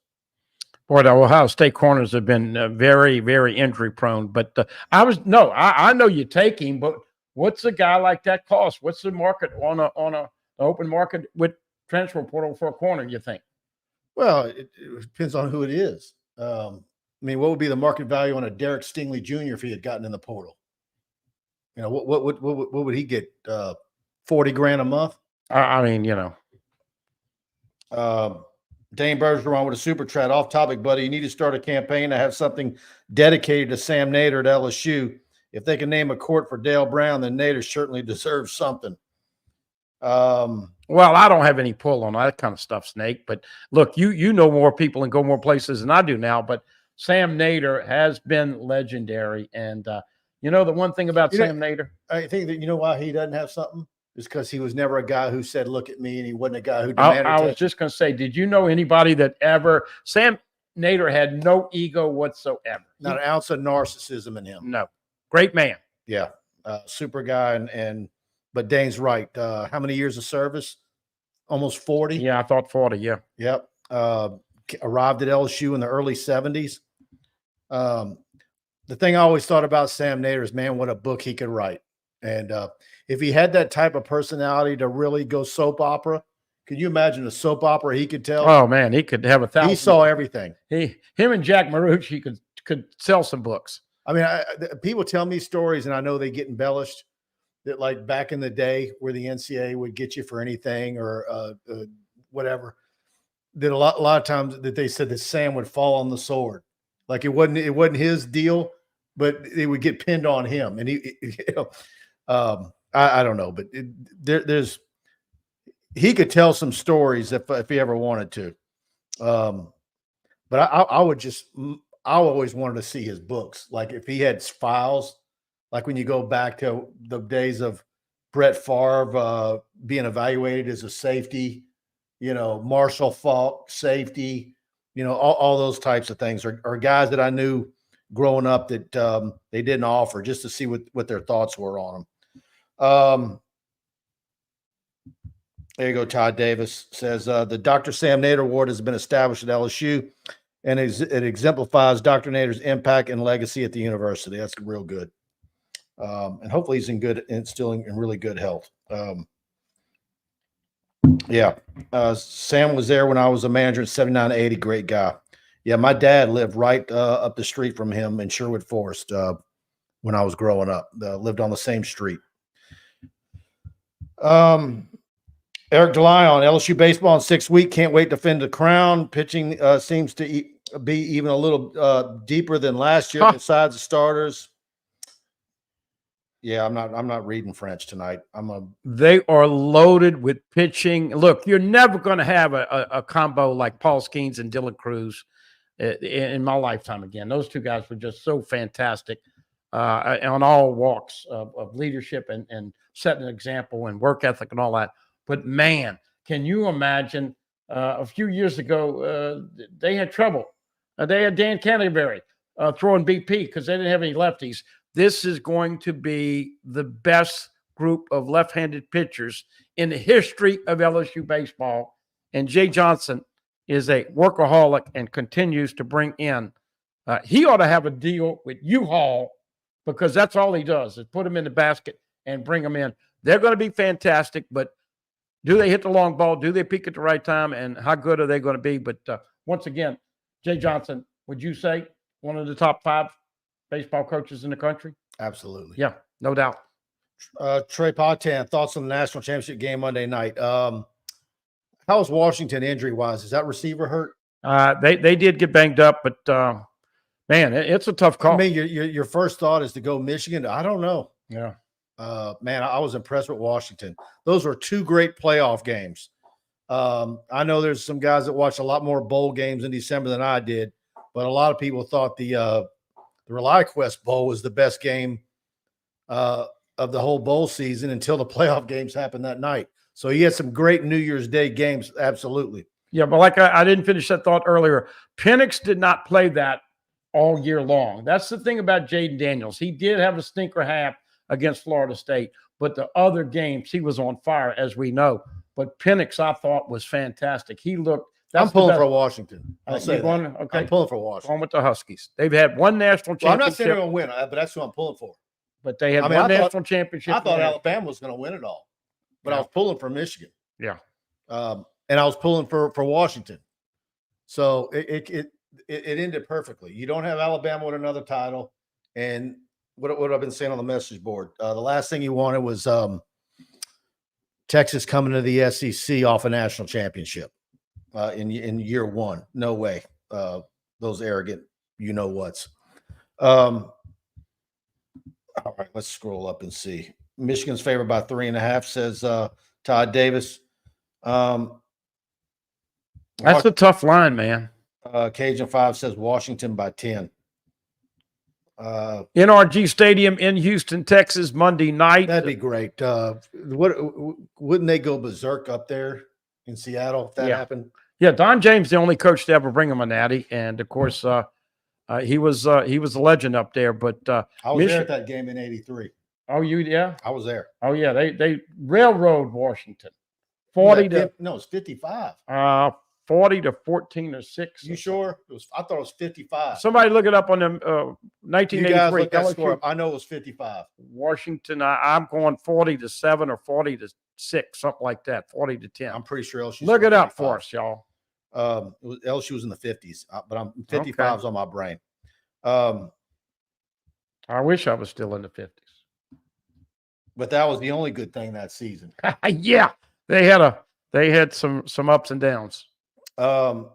Boy, the Ohio State corners have been very, very injury prone. But I know you take him, but what's a guy like that cost? What's the market on a open market with transfer portal for a corner, you think? Well, it depends on who it is. I mean, what would be the market value on a Derek Stingley Jr. if he had gotten in the portal? You know, what would he get? 40 grand a month? I mean, you know. Dane Bergeron with a super chat. Off topic, buddy. You need to start a campaign to have something dedicated to Sam Nader at LSU. If they can name a court for Dale Brown, then Nader certainly deserves something. Well, I don't have any pull on that kind of stuff, Snake. But look, you know more people and go more places than I do now. But Sam Nader has been legendary. And, you know, the one thing about Sam Nader, I think that you know why he doesn't have something is because he was never a guy who said, look at me, and he wasn't a guy who demanded I was just going to say, did you know anybody that ever – Sam Nader had no ego whatsoever. Not an ounce of narcissism in him. No. Great man. Yeah. Super guy. But Dane's right. How many years of service? Almost 40. Yeah, I thought 40, yeah. Yep. Arrived at LSU in the early 70s. The thing I always thought about Sam Nader is, man, what a book he could write. And if he had that type of personality to really go soap opera, could you imagine a soap opera he could tell? Oh, man, he could have 1,000. He saw everything. Him and Jack Marucci could sell some books. I mean, people tell me stories, and I know they get embellished, that like back in the day where the NCAA would get you for anything or whatever, that a lot of times that they said that Sam would fall on the sword. Like it wasn't his deal, but it would get pinned on him. And I don't know, but he could tell some stories if he ever wanted to. But I always wanted to see his books. Like if he had files, like when you go back to the days of Brett Favre being evaluated as a safety, Marshall Faulk, safety, all those types of things are guys that I knew growing up that they didn't offer, just to see what their thoughts were on them. There you go. Todd Davis says the Dr. Sam Nader Award has been established at LSU, and it exemplifies Dr. Nader's impact and legacy at the university. That's real good. And hopefully he's still in really good health. Sam was there when I was a manager in 79-80. Great guy. Yeah, my dad lived right up the street from him in Sherwood Forest when I was growing up. Lived on the same street. Eric DeLyon, LSU baseball in 6 weeks. Can't wait to defend the crown. Pitching seems to be even a little deeper than last year. Besides the starters. Yeah, I'm not reading French tonight. They are loaded with pitching. Look, you're never going to have a combo like Paul Skeens and Dylan Cruz in my lifetime again. Those two guys were just so fantastic on all walks of leadership and setting an example and work ethic and all that. But, man, can you imagine a few years ago they had trouble. They had Dan Canterbury throwing BP because they didn't have any lefties. This is going to be the best group of left-handed pitchers in the history of LSU baseball. And Jay Johnson is a workaholic and continues to bring in. He ought to have a deal with U-Haul because that's all he does is put them in the basket and bring them in. They're going to be fantastic, but do they hit the long ball? Do they peak at the right time? And how good are they going to be? But once again, Jay Johnson, would you say one of the top 5 baseball coaches in the country? Absolutely. Yeah, no doubt. Trey Pan, thoughts on the national championship game Monday night. How is Washington injury-wise? Is that receiver hurt? They did get banged up, but, man, it's a tough call. I mean, your first thought is to go Michigan. I don't know. Yeah. Man, I was impressed with Washington. Those were 2 great playoff games. I know there's some guys that watched a lot more bowl games in December than I did, but a lot of people thought the ReliaQuest Bowl was the best game of the whole bowl season until the playoff games happened that night. So you had some great New Year's Day games, absolutely. Yeah, but like I didn't finish that thought earlier. Penix did not play that all year long. That's the thing about Jaden Daniels. He did have a stinker half against Florida State, but the other games he was on fire, as we know. But Penix, I thought, was fantastic. He looked. I'm pulling for Washington. I'll say that. Okay. I'm pulling for Washington. Going with the Huskies. They've had one national championship. Well, I'm not saying they're going to win, but that's who I'm pulling for. But they had one national championship. I thought Alabama was going to win it all, but I was pulling for Michigan. Yeah. And I was pulling for Washington. So it ended perfectly. You don't have Alabama with another title, and what I've been saying on the message board. The last thing you wanted was Texas coming to the SEC off a national championship in year one. No way. Those arrogant, whats. All right, let's scroll up and see. Michigan's favored by 3.5, says Todd Davis. That's a tough line, man. Cajun 5 says Washington by 10. NRG Stadium in Houston, Texas, Monday night. That'd be great. Wouldn't they go berserk up there in Seattle if that happened? Yeah, Don James, the only coach to ever bring him a natty, and of course, he was a legend up there. But I was there at that game in '83. Oh, yeah, I was there. Oh, yeah, they railroad Washington, 40 to no, it's 55. 40 to 14 or 6. You sure? I thought it was 55. Somebody look it up on them. 1983. You guys look that score up. I know it was 55. Washington. I'm going 40 to 7 or 40 to 6, something like that. 40 to 10. I'm pretty sure LSU. Look it up for us, y'all. LSU was in the 50s, but I'm 55's on my brain. I wish I was still in the 50s. But that was the only good thing that season. Yeah, they had some ups and downs. Palermo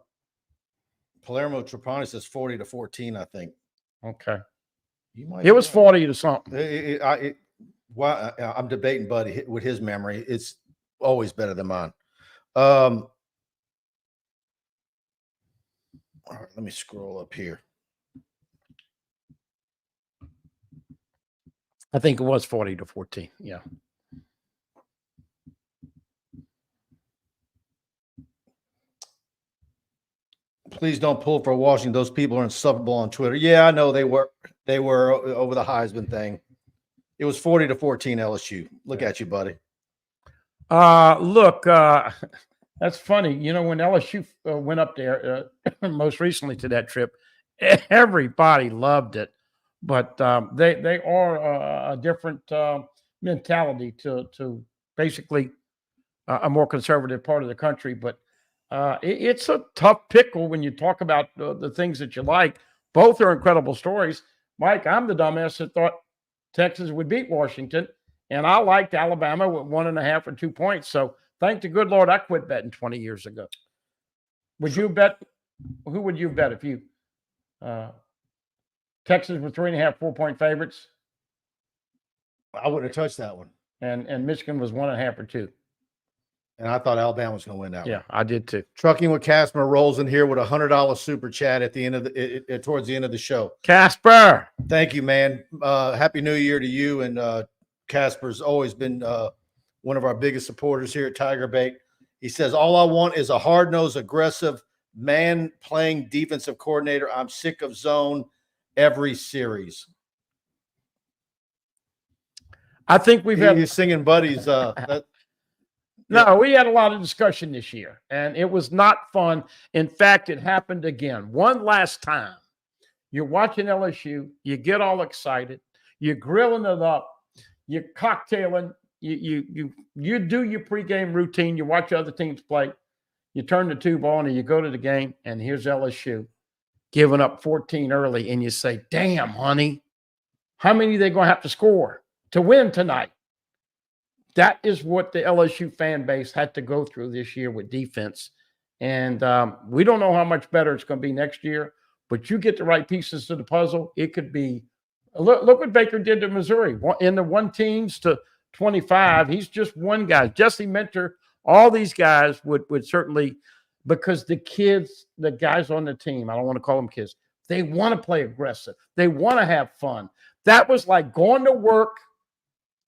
Trapani says 40 to 14, I think. Okay. It was 40 to something. I'm debating Buddy with his memory. It's always better than mine. All right, let me scroll up here. I think it was 40 to 14. Yeah. Please don't pull for Washington. Those people are insufferable on Twitter. Yeah, I know they were over the Heisman thing. It was 40 to 14 LSU. Look at you, buddy. Look, that's funny. When LSU went up there most recently to that trip, everybody loved it. But they are a different mentality to basically a more conservative part of the country. But it's a tough pickle when you talk about the things that you like. Both are incredible stories. Mike, I'm the dumbass that thought Texas would beat Washington, and I liked Alabama with 1.5 or 2 points. So thank the good Lord I quit betting 20 years ago. Would you bet? Who would you bet if you Texas were 3.5, 4-point favorites? I wouldn't have touched that one. And Michigan was 1.5 or 2. And I thought Alabama was going to win that one. Yeah, I did too. Trucking with Casper rolls in here with $100 super chat at the end of towards the end of the show. Casper, thank you, man. Happy New Year to you. And Casper's always been one of our biggest supporters here at TigerBait. He says, all I want is a hard-nosed, aggressive man playing defensive coordinator. I'm sick of zone every series. I think You're singing Buddies. No, we had a lot of discussion this year, and it was not fun. In fact, it happened again. One last time. You're watching LSU. You get all excited. You're grilling it up. You're cocktailing. You do your pregame routine. You watch other teams play. You turn the tube on, and you go to the game, and here's LSU giving up 14 early, and you say, damn, honey, how many are they going to have to score to win tonight? That is what the LSU fan base had to go through this year with defense. And we don't know how much better it's going to be next year, but you get the right pieces to the puzzle. It could be – look what Baker did to Missouri. In the 1 teams to 25, he's just one guy. Jesse Mentor, all these guys would certainly – because the kids, the guys on the team, I don't want to call them kids, they want to play aggressive. They want to have fun. That was like going to work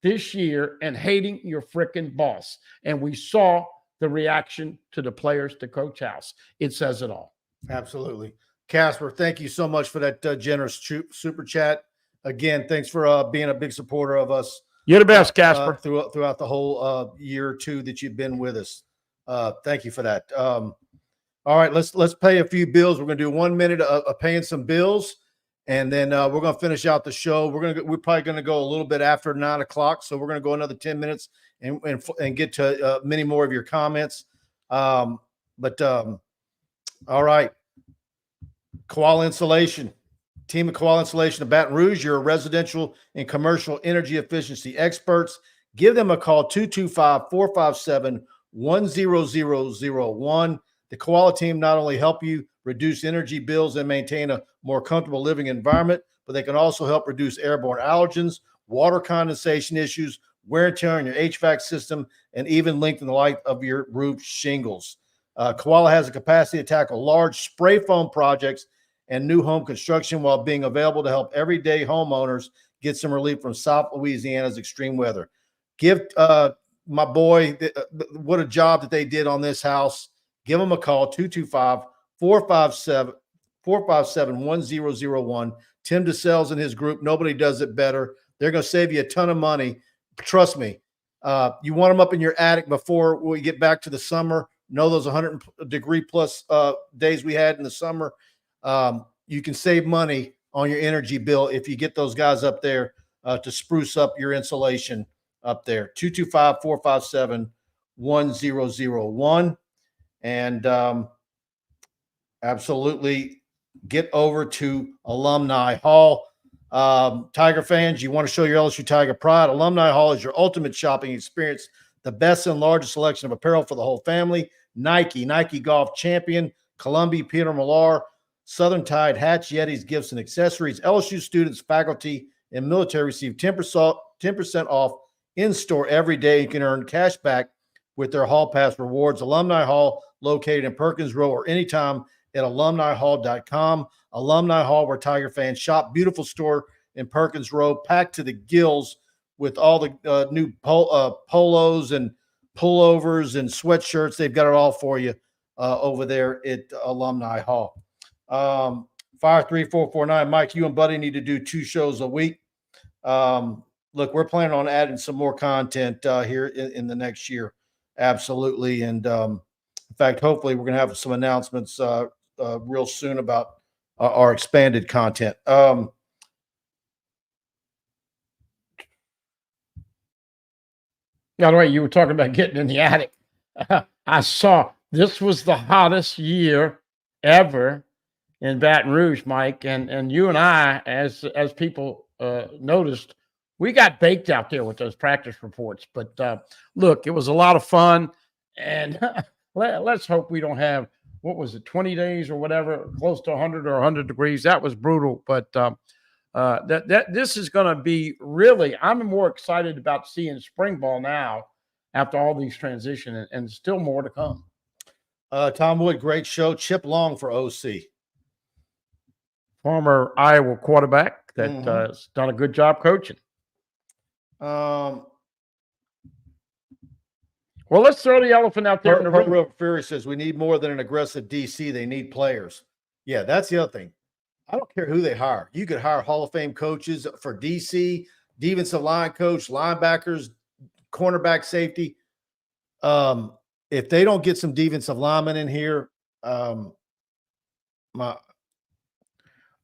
this year and hating your freaking boss. And we saw the reaction to the players to Coach House. It says it all. Absolutely. Casper, thank you so much for that generous super chat. Again, thanks for being a big supporter of us. You're the best, Casper. Throughout the whole year or two that you've been with us. Thank you for that. All right, let's pay a few bills. We're going to do 1 minute of paying some bills. And then we're going to finish out the show. We're probably going to go a little bit after 9 o'clock. So we're going to go another 10 minutes and get to many more of your comments. All right. Koality Insulation. Team of Koality Insulation of Baton Rouge, your residential and commercial energy efficiency experts. Give them a call, 225-457-10001. The Koality team not only help you reduce energy bills and maintain a more comfortable living environment, but they can also help reduce airborne allergens, water condensation issues, wear and tear on your HVAC system, and even lengthen the life of your roof shingles. Koala has a capacity to tackle large spray foam projects and new home construction while being available to help everyday homeowners get some relief from South Louisiana's extreme weather. Give my boy, what a job that they did on this house. Give them a call, 225-457-1001. Tim DeSales and his group, nobody does it better. They're going to save you a ton of money. Trust me. You want them up in your attic before we get back to the summer. Know those 100-degree plus days we had in the summer. You can save money on your energy bill if you get those guys up there to spruce up your insulation up there. 225-457-1001. And absolutely get over to Alumni Hall. Tiger fans, you want to show your LSU Tiger pride. Alumni Hall is your ultimate shopping experience. The best and largest selection of apparel for the whole family. Nike Golf Champion, Columbia, Peter Millar, Southern Tide, hats, Yetis, gifts, and accessories. LSU students, faculty, and military receive 10% off in-store every day. You can earn cash back with their Hall Pass rewards. Alumni Hall, located in Perkins Row, or anytime at alumnihall.com. Alumni Hall, where Tiger fans shop. Beautiful store in Perkins Row, packed to the gills with all the new polos and pullovers and sweatshirts. They've got it all for you over there at Alumni Hall. 53449. Mike, you and Buddy need to do 2 shows a week. Look, we're planning on adding some more content here in the next year. Absolutely. And in fact, hopefully we're going to have some announcements real soon about our expanded content. By the way, you were talking about getting in the attic. I saw this was the hottest year ever in Baton Rouge, Mike, and you and I, as people noticed, we got baked out there with those practice reports. But look, it was a lot of fun, and let's hope we don't have, what was it, 20 days or whatever, close to 100 or 100 degrees. That was brutal, but this is going to be really, I'm more excited about seeing spring ball now after all these transition, and still more to come. Tom Wood, great show. Chip Long for OC. Former Iowa quarterback that has done a good job coaching. Well, let's throw the elephant out there in the room. Real Fury says we need more than an aggressive DC. They need players. Yeah, that's the other thing. I don't care who they hire. You could hire Hall of Fame coaches for DC, defensive line coach, linebackers, cornerback, safety. If they don't get some defensive linemen in here, I'm not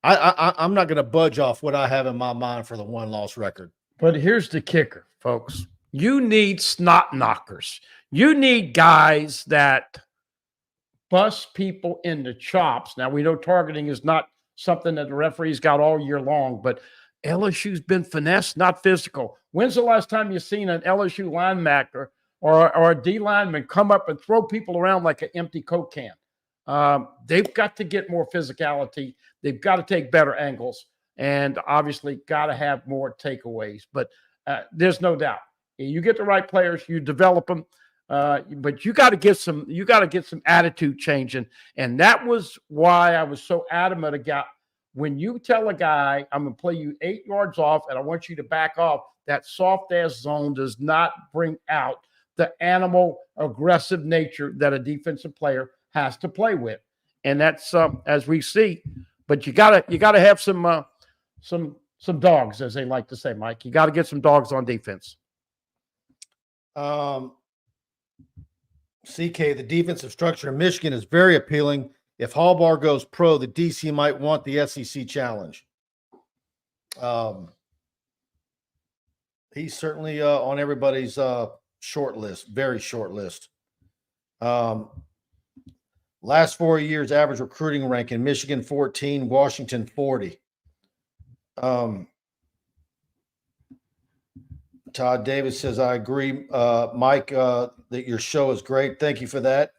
going to budge off what I have in my mind for the 1-loss record. But here's the kicker, folks. You need snot knockers. You need guys that bust people in the chops. Now, we know targeting is not something that the referees got all year long, but LSU's been finesse, not physical. When's the last time you've seen an LSU linebacker or a D lineman come up and throw people around like an empty Coke can? They've got to get more physicality. They've got to take better angles, and obviously got to have more takeaways. But there's no doubt, you get the right players, you develop them, but you got to get some attitude changing. And that was why I was so adamant about when you tell a guy, I'm going to play you 8 yards off and I want you to back off, that soft ass zone does not bring out the animal aggressive nature that a defensive player has to play with. And that's as we see, but you gotta have some dogs, as they like to say, Mike. You got to get some dogs on defense. CK, the defensive structure in Michigan is very appealing. If Harbaugh goes pro, the DC might want the SEC challenge. He's certainly on everybody's short list, very short list. Last 4 years, average recruiting ranking: Michigan 14, Washington 40. Todd Davis says, I agree, Mike, that your show is great. Thank you for that.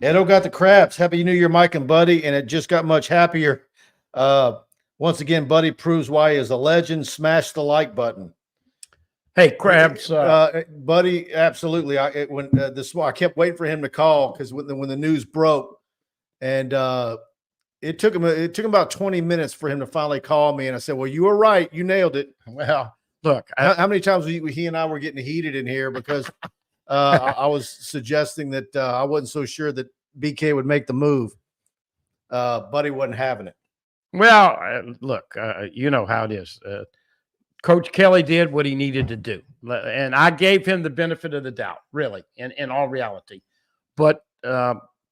Edo got the crabs. Happy New Year, Mike and Buddy. And it just got much happier. Once again, Buddy proves why he is a legend. Smash the like button. Hey, crabs. Buddy, absolutely. I kept waiting for him to call because when the news broke, and it took him about 20 minutes for him to finally call me. And I said, well, you were right. You nailed it. Well, look, how many times he and I were getting heated in here because I was suggesting that I wasn't so sure that BK would make the move. Buddy wasn't having it. Well, look, you know how it is. Coach Kelly did what he needed to do. And I gave him the benefit of the doubt, really, in all reality. But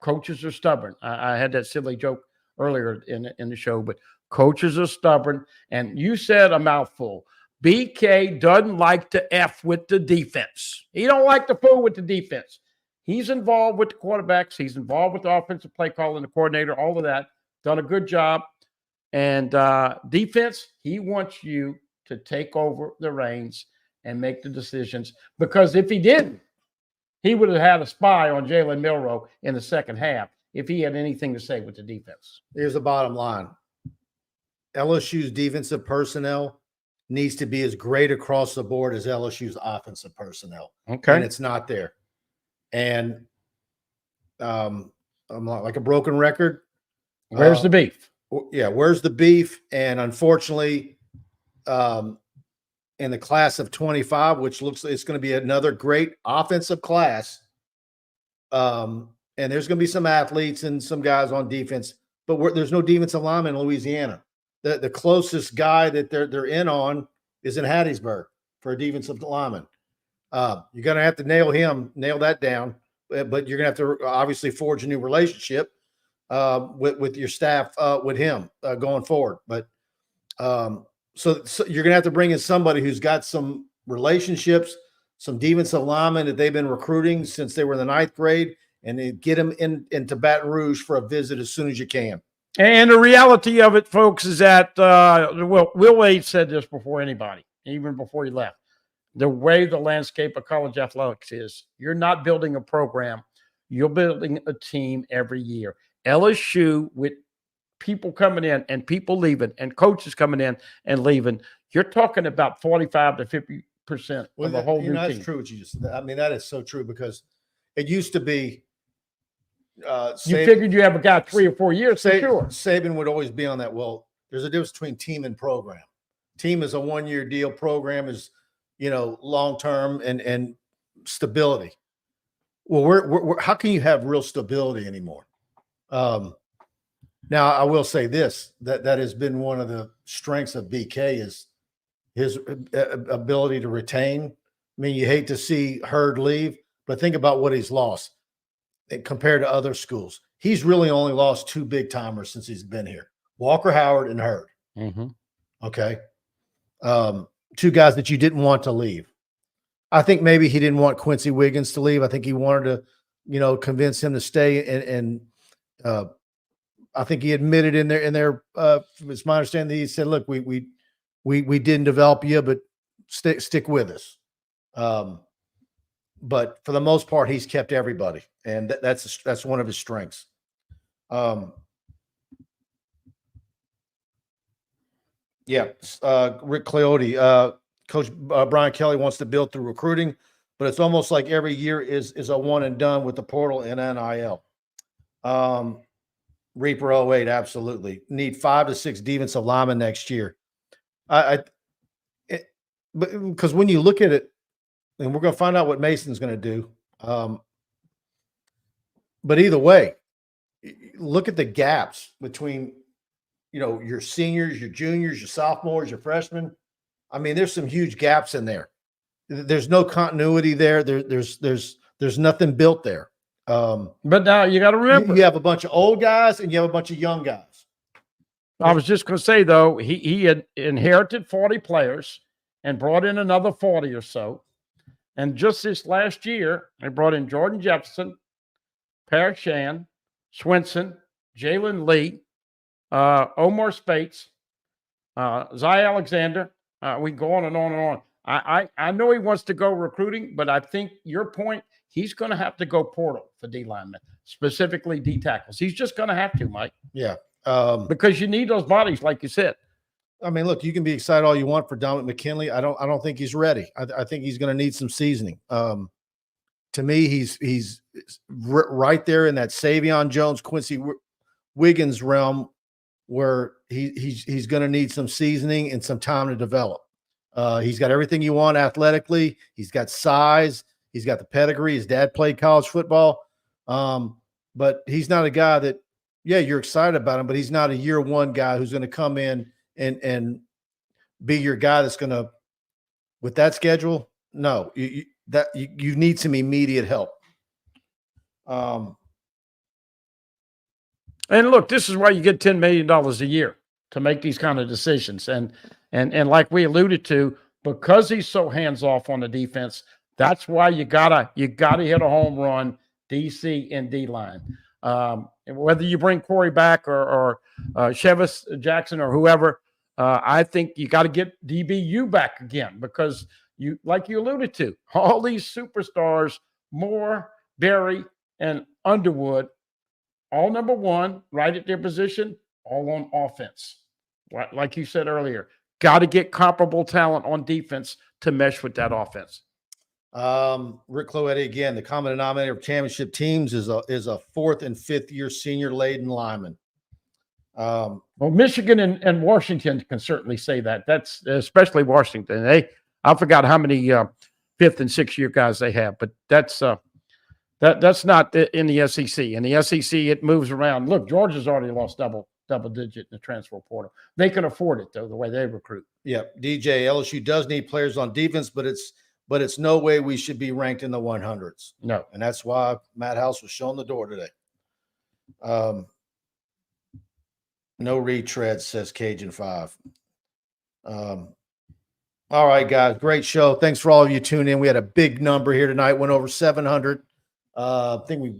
coaches are stubborn. I had that silly joke earlier in the show, but coaches are stubborn. And you said a mouthful. BK doesn't like to F with the defense. He don't like to fool with the defense. He's involved with the quarterbacks. He's involved with the offensive play calling, the coordinator, all of that. Done a good job. And defense, he wants you to take over the reins and make the decisions. Because if he didn't, he would have had a spy on Jalen Milroe in the second half if he had anything to say with the defense. Here's the bottom line. LSU's defensive personnel needs to be as great across the board as LSU's offensive personnel. Okay. And it's not there. And I'm like a broken record. Where's the beef? Yeah, where's the beef? And unfortunately, in the class of 25, which looks it's going to be another great offensive class, and there's going to be some athletes and some guys on defense, but there's no defensive lineman in Louisiana. The closest guy that they're in on is in Hattiesburg for a defensive lineman. You're going to have to nail that down, but you're going to have to obviously forge a new relationship with your staff with him going forward. But so you're going to have to bring in somebody who's got some relationships, some defensive linemen that they've been recruiting since they were in the 9th grade, and then get them into Baton Rouge for a visit as soon as you can. And the reality of it, folks, is that, Will Wade said this before anybody, even before he left. The way the landscape of college athletics is, you're not building a program. You're building a team every year. LSU, with people coming in and people leaving and coaches coming in and leaving, you're talking about 45 to 50% of the whole new team. That's true what you just said. I mean, that is so true because it used to be you figured you have a guy 3 or 4 years, sure. Saban would always be on that. Well, there's a difference between team and program. Team is a 1-year deal. Program is, long-term and stability. Well, we're how can you have real stability anymore? Now, I will say this, that has been one of the strengths of BK is his ability to retain. I mean, you hate to see Hurd leave, but think about what he's lost compared to other schools. He's really only lost 2 big timers since he's been here: Walker Howard and Hurd. Mm-hmm. Okay. 2 guys that you didn't want to leave. I think maybe he didn't want Quincy Wiggins to leave. I think he wanted to, convince him to stay. And I think he admitted in there, it's my understanding that he said, look, we didn't develop you, but stick with us. But for the most part, he's kept everybody, and that's one of his strengths. Rick Koality, Coach Brian Kelly wants to build through recruiting, but it's almost like every year is a one and done with the portal and NIL. Reaper 08, absolutely. Need 5 to 6 defensive linemen next year. Because when you look at it, and we're going to find out what Mason's going to do. But either way, look at the gaps between, your seniors, your juniors, your sophomores, your freshmen. I mean, there's some huge gaps in there. There's no continuity there. There's nothing built there. But now you got to remember, you have a bunch of old guys and you have a bunch of young guys. I was just going to say, though, he had inherited 40 players and brought in another 40 or so. And just this last year, they brought in Jordan Jefferson, Parrish Shan, Swinson, Jalen Lee, Omar Spates, Zy Alexander. We can go on and on and on. I know he wants to go recruiting, but I think your point, he's going to have to go portal for D linemen, specifically D tackles. He's just going to have to, Mike. Yeah. Because you need those bodies, like you said. I mean, look, you can be excited all you want for Dominic McKinley. I don't think he's ready. I think he's going to need some seasoning. To me, he's right there in that Savion Jones, Quincy Wiggins realm, where he's going to need some seasoning and some time to develop. He's got everything you want athletically. He's got size. He's got the pedigree. His dad played college football. But he's not a guy that, yeah, you're excited about him, but he's not a year one guy who's going to come in and be your guy that's going to, with that schedule. No, you need some immediate help. And look, this is why you get $10 million a year to make these kind of decisions. And like we alluded to, because he's so hands off on the defense, that's why you gotta hit a home run, DC and D line. Whether you bring Corey back or Chevis Jackson or whoever, I think you got to get DBU back again, because like you alluded to, all these superstars, Moore, Berry, and Underwood, all number one, right at their position, all on offense. Like you said earlier, got to get comparable talent on defense to mesh with that offense. Rick Koality again, the common denominator of championship teams is a fourth and fifth year senior laden lineman. Well, Michigan and Washington can certainly say that. That's especially Washington. I forgot how many fifth and sixth year guys they have, but that's not in the SEC. In the SEC, it moves around. Look, Georgia's already lost double digit in the transfer portal. They can afford it though, the way they recruit. Yeah, DJ, LSU does need players on defense, but it's no way we should be ranked in the 100s. No, and that's why Matt House was shown the door today. No retreads, says Cajun 5. All right, guys, great show. Thanks for all of you tuning in. We had a big number here tonight. Went over 700. I think we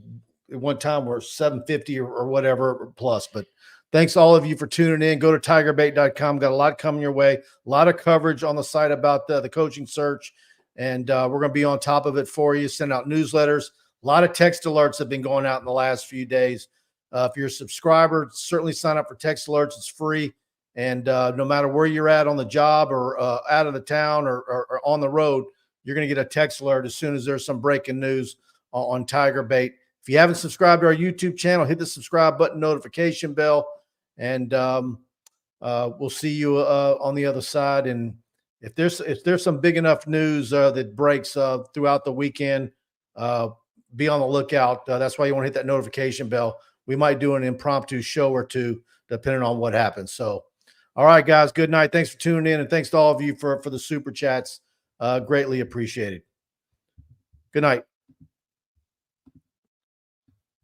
at one time we're 750 or whatever plus. But thanks all of you for tuning in. Go to TigerBait.com. Got a lot coming your way. A lot of coverage on the site about the coaching search, and we're going to be on top of it for you. Send out newsletters. A lot of text alerts have been going out in the last few days. If you're a subscriber, certainly sign up for text alerts. It's free. And no matter where you're at on the job or out of the town or on the road, you're going to get a text alert as soon as there's some breaking news on TigerBait. If you haven't subscribed to our YouTube channel, hit the subscribe button, notification bell, and we'll see you on the other side. And if there's some big enough news that breaks throughout the weekend, be on the lookout. That's why you want to hit that notification bell. We might do an impromptu show or two, depending on what happens. So, all right, guys, good night. Thanks for tuning in, and thanks to all of you for the super chats. Greatly appreciated. Good night.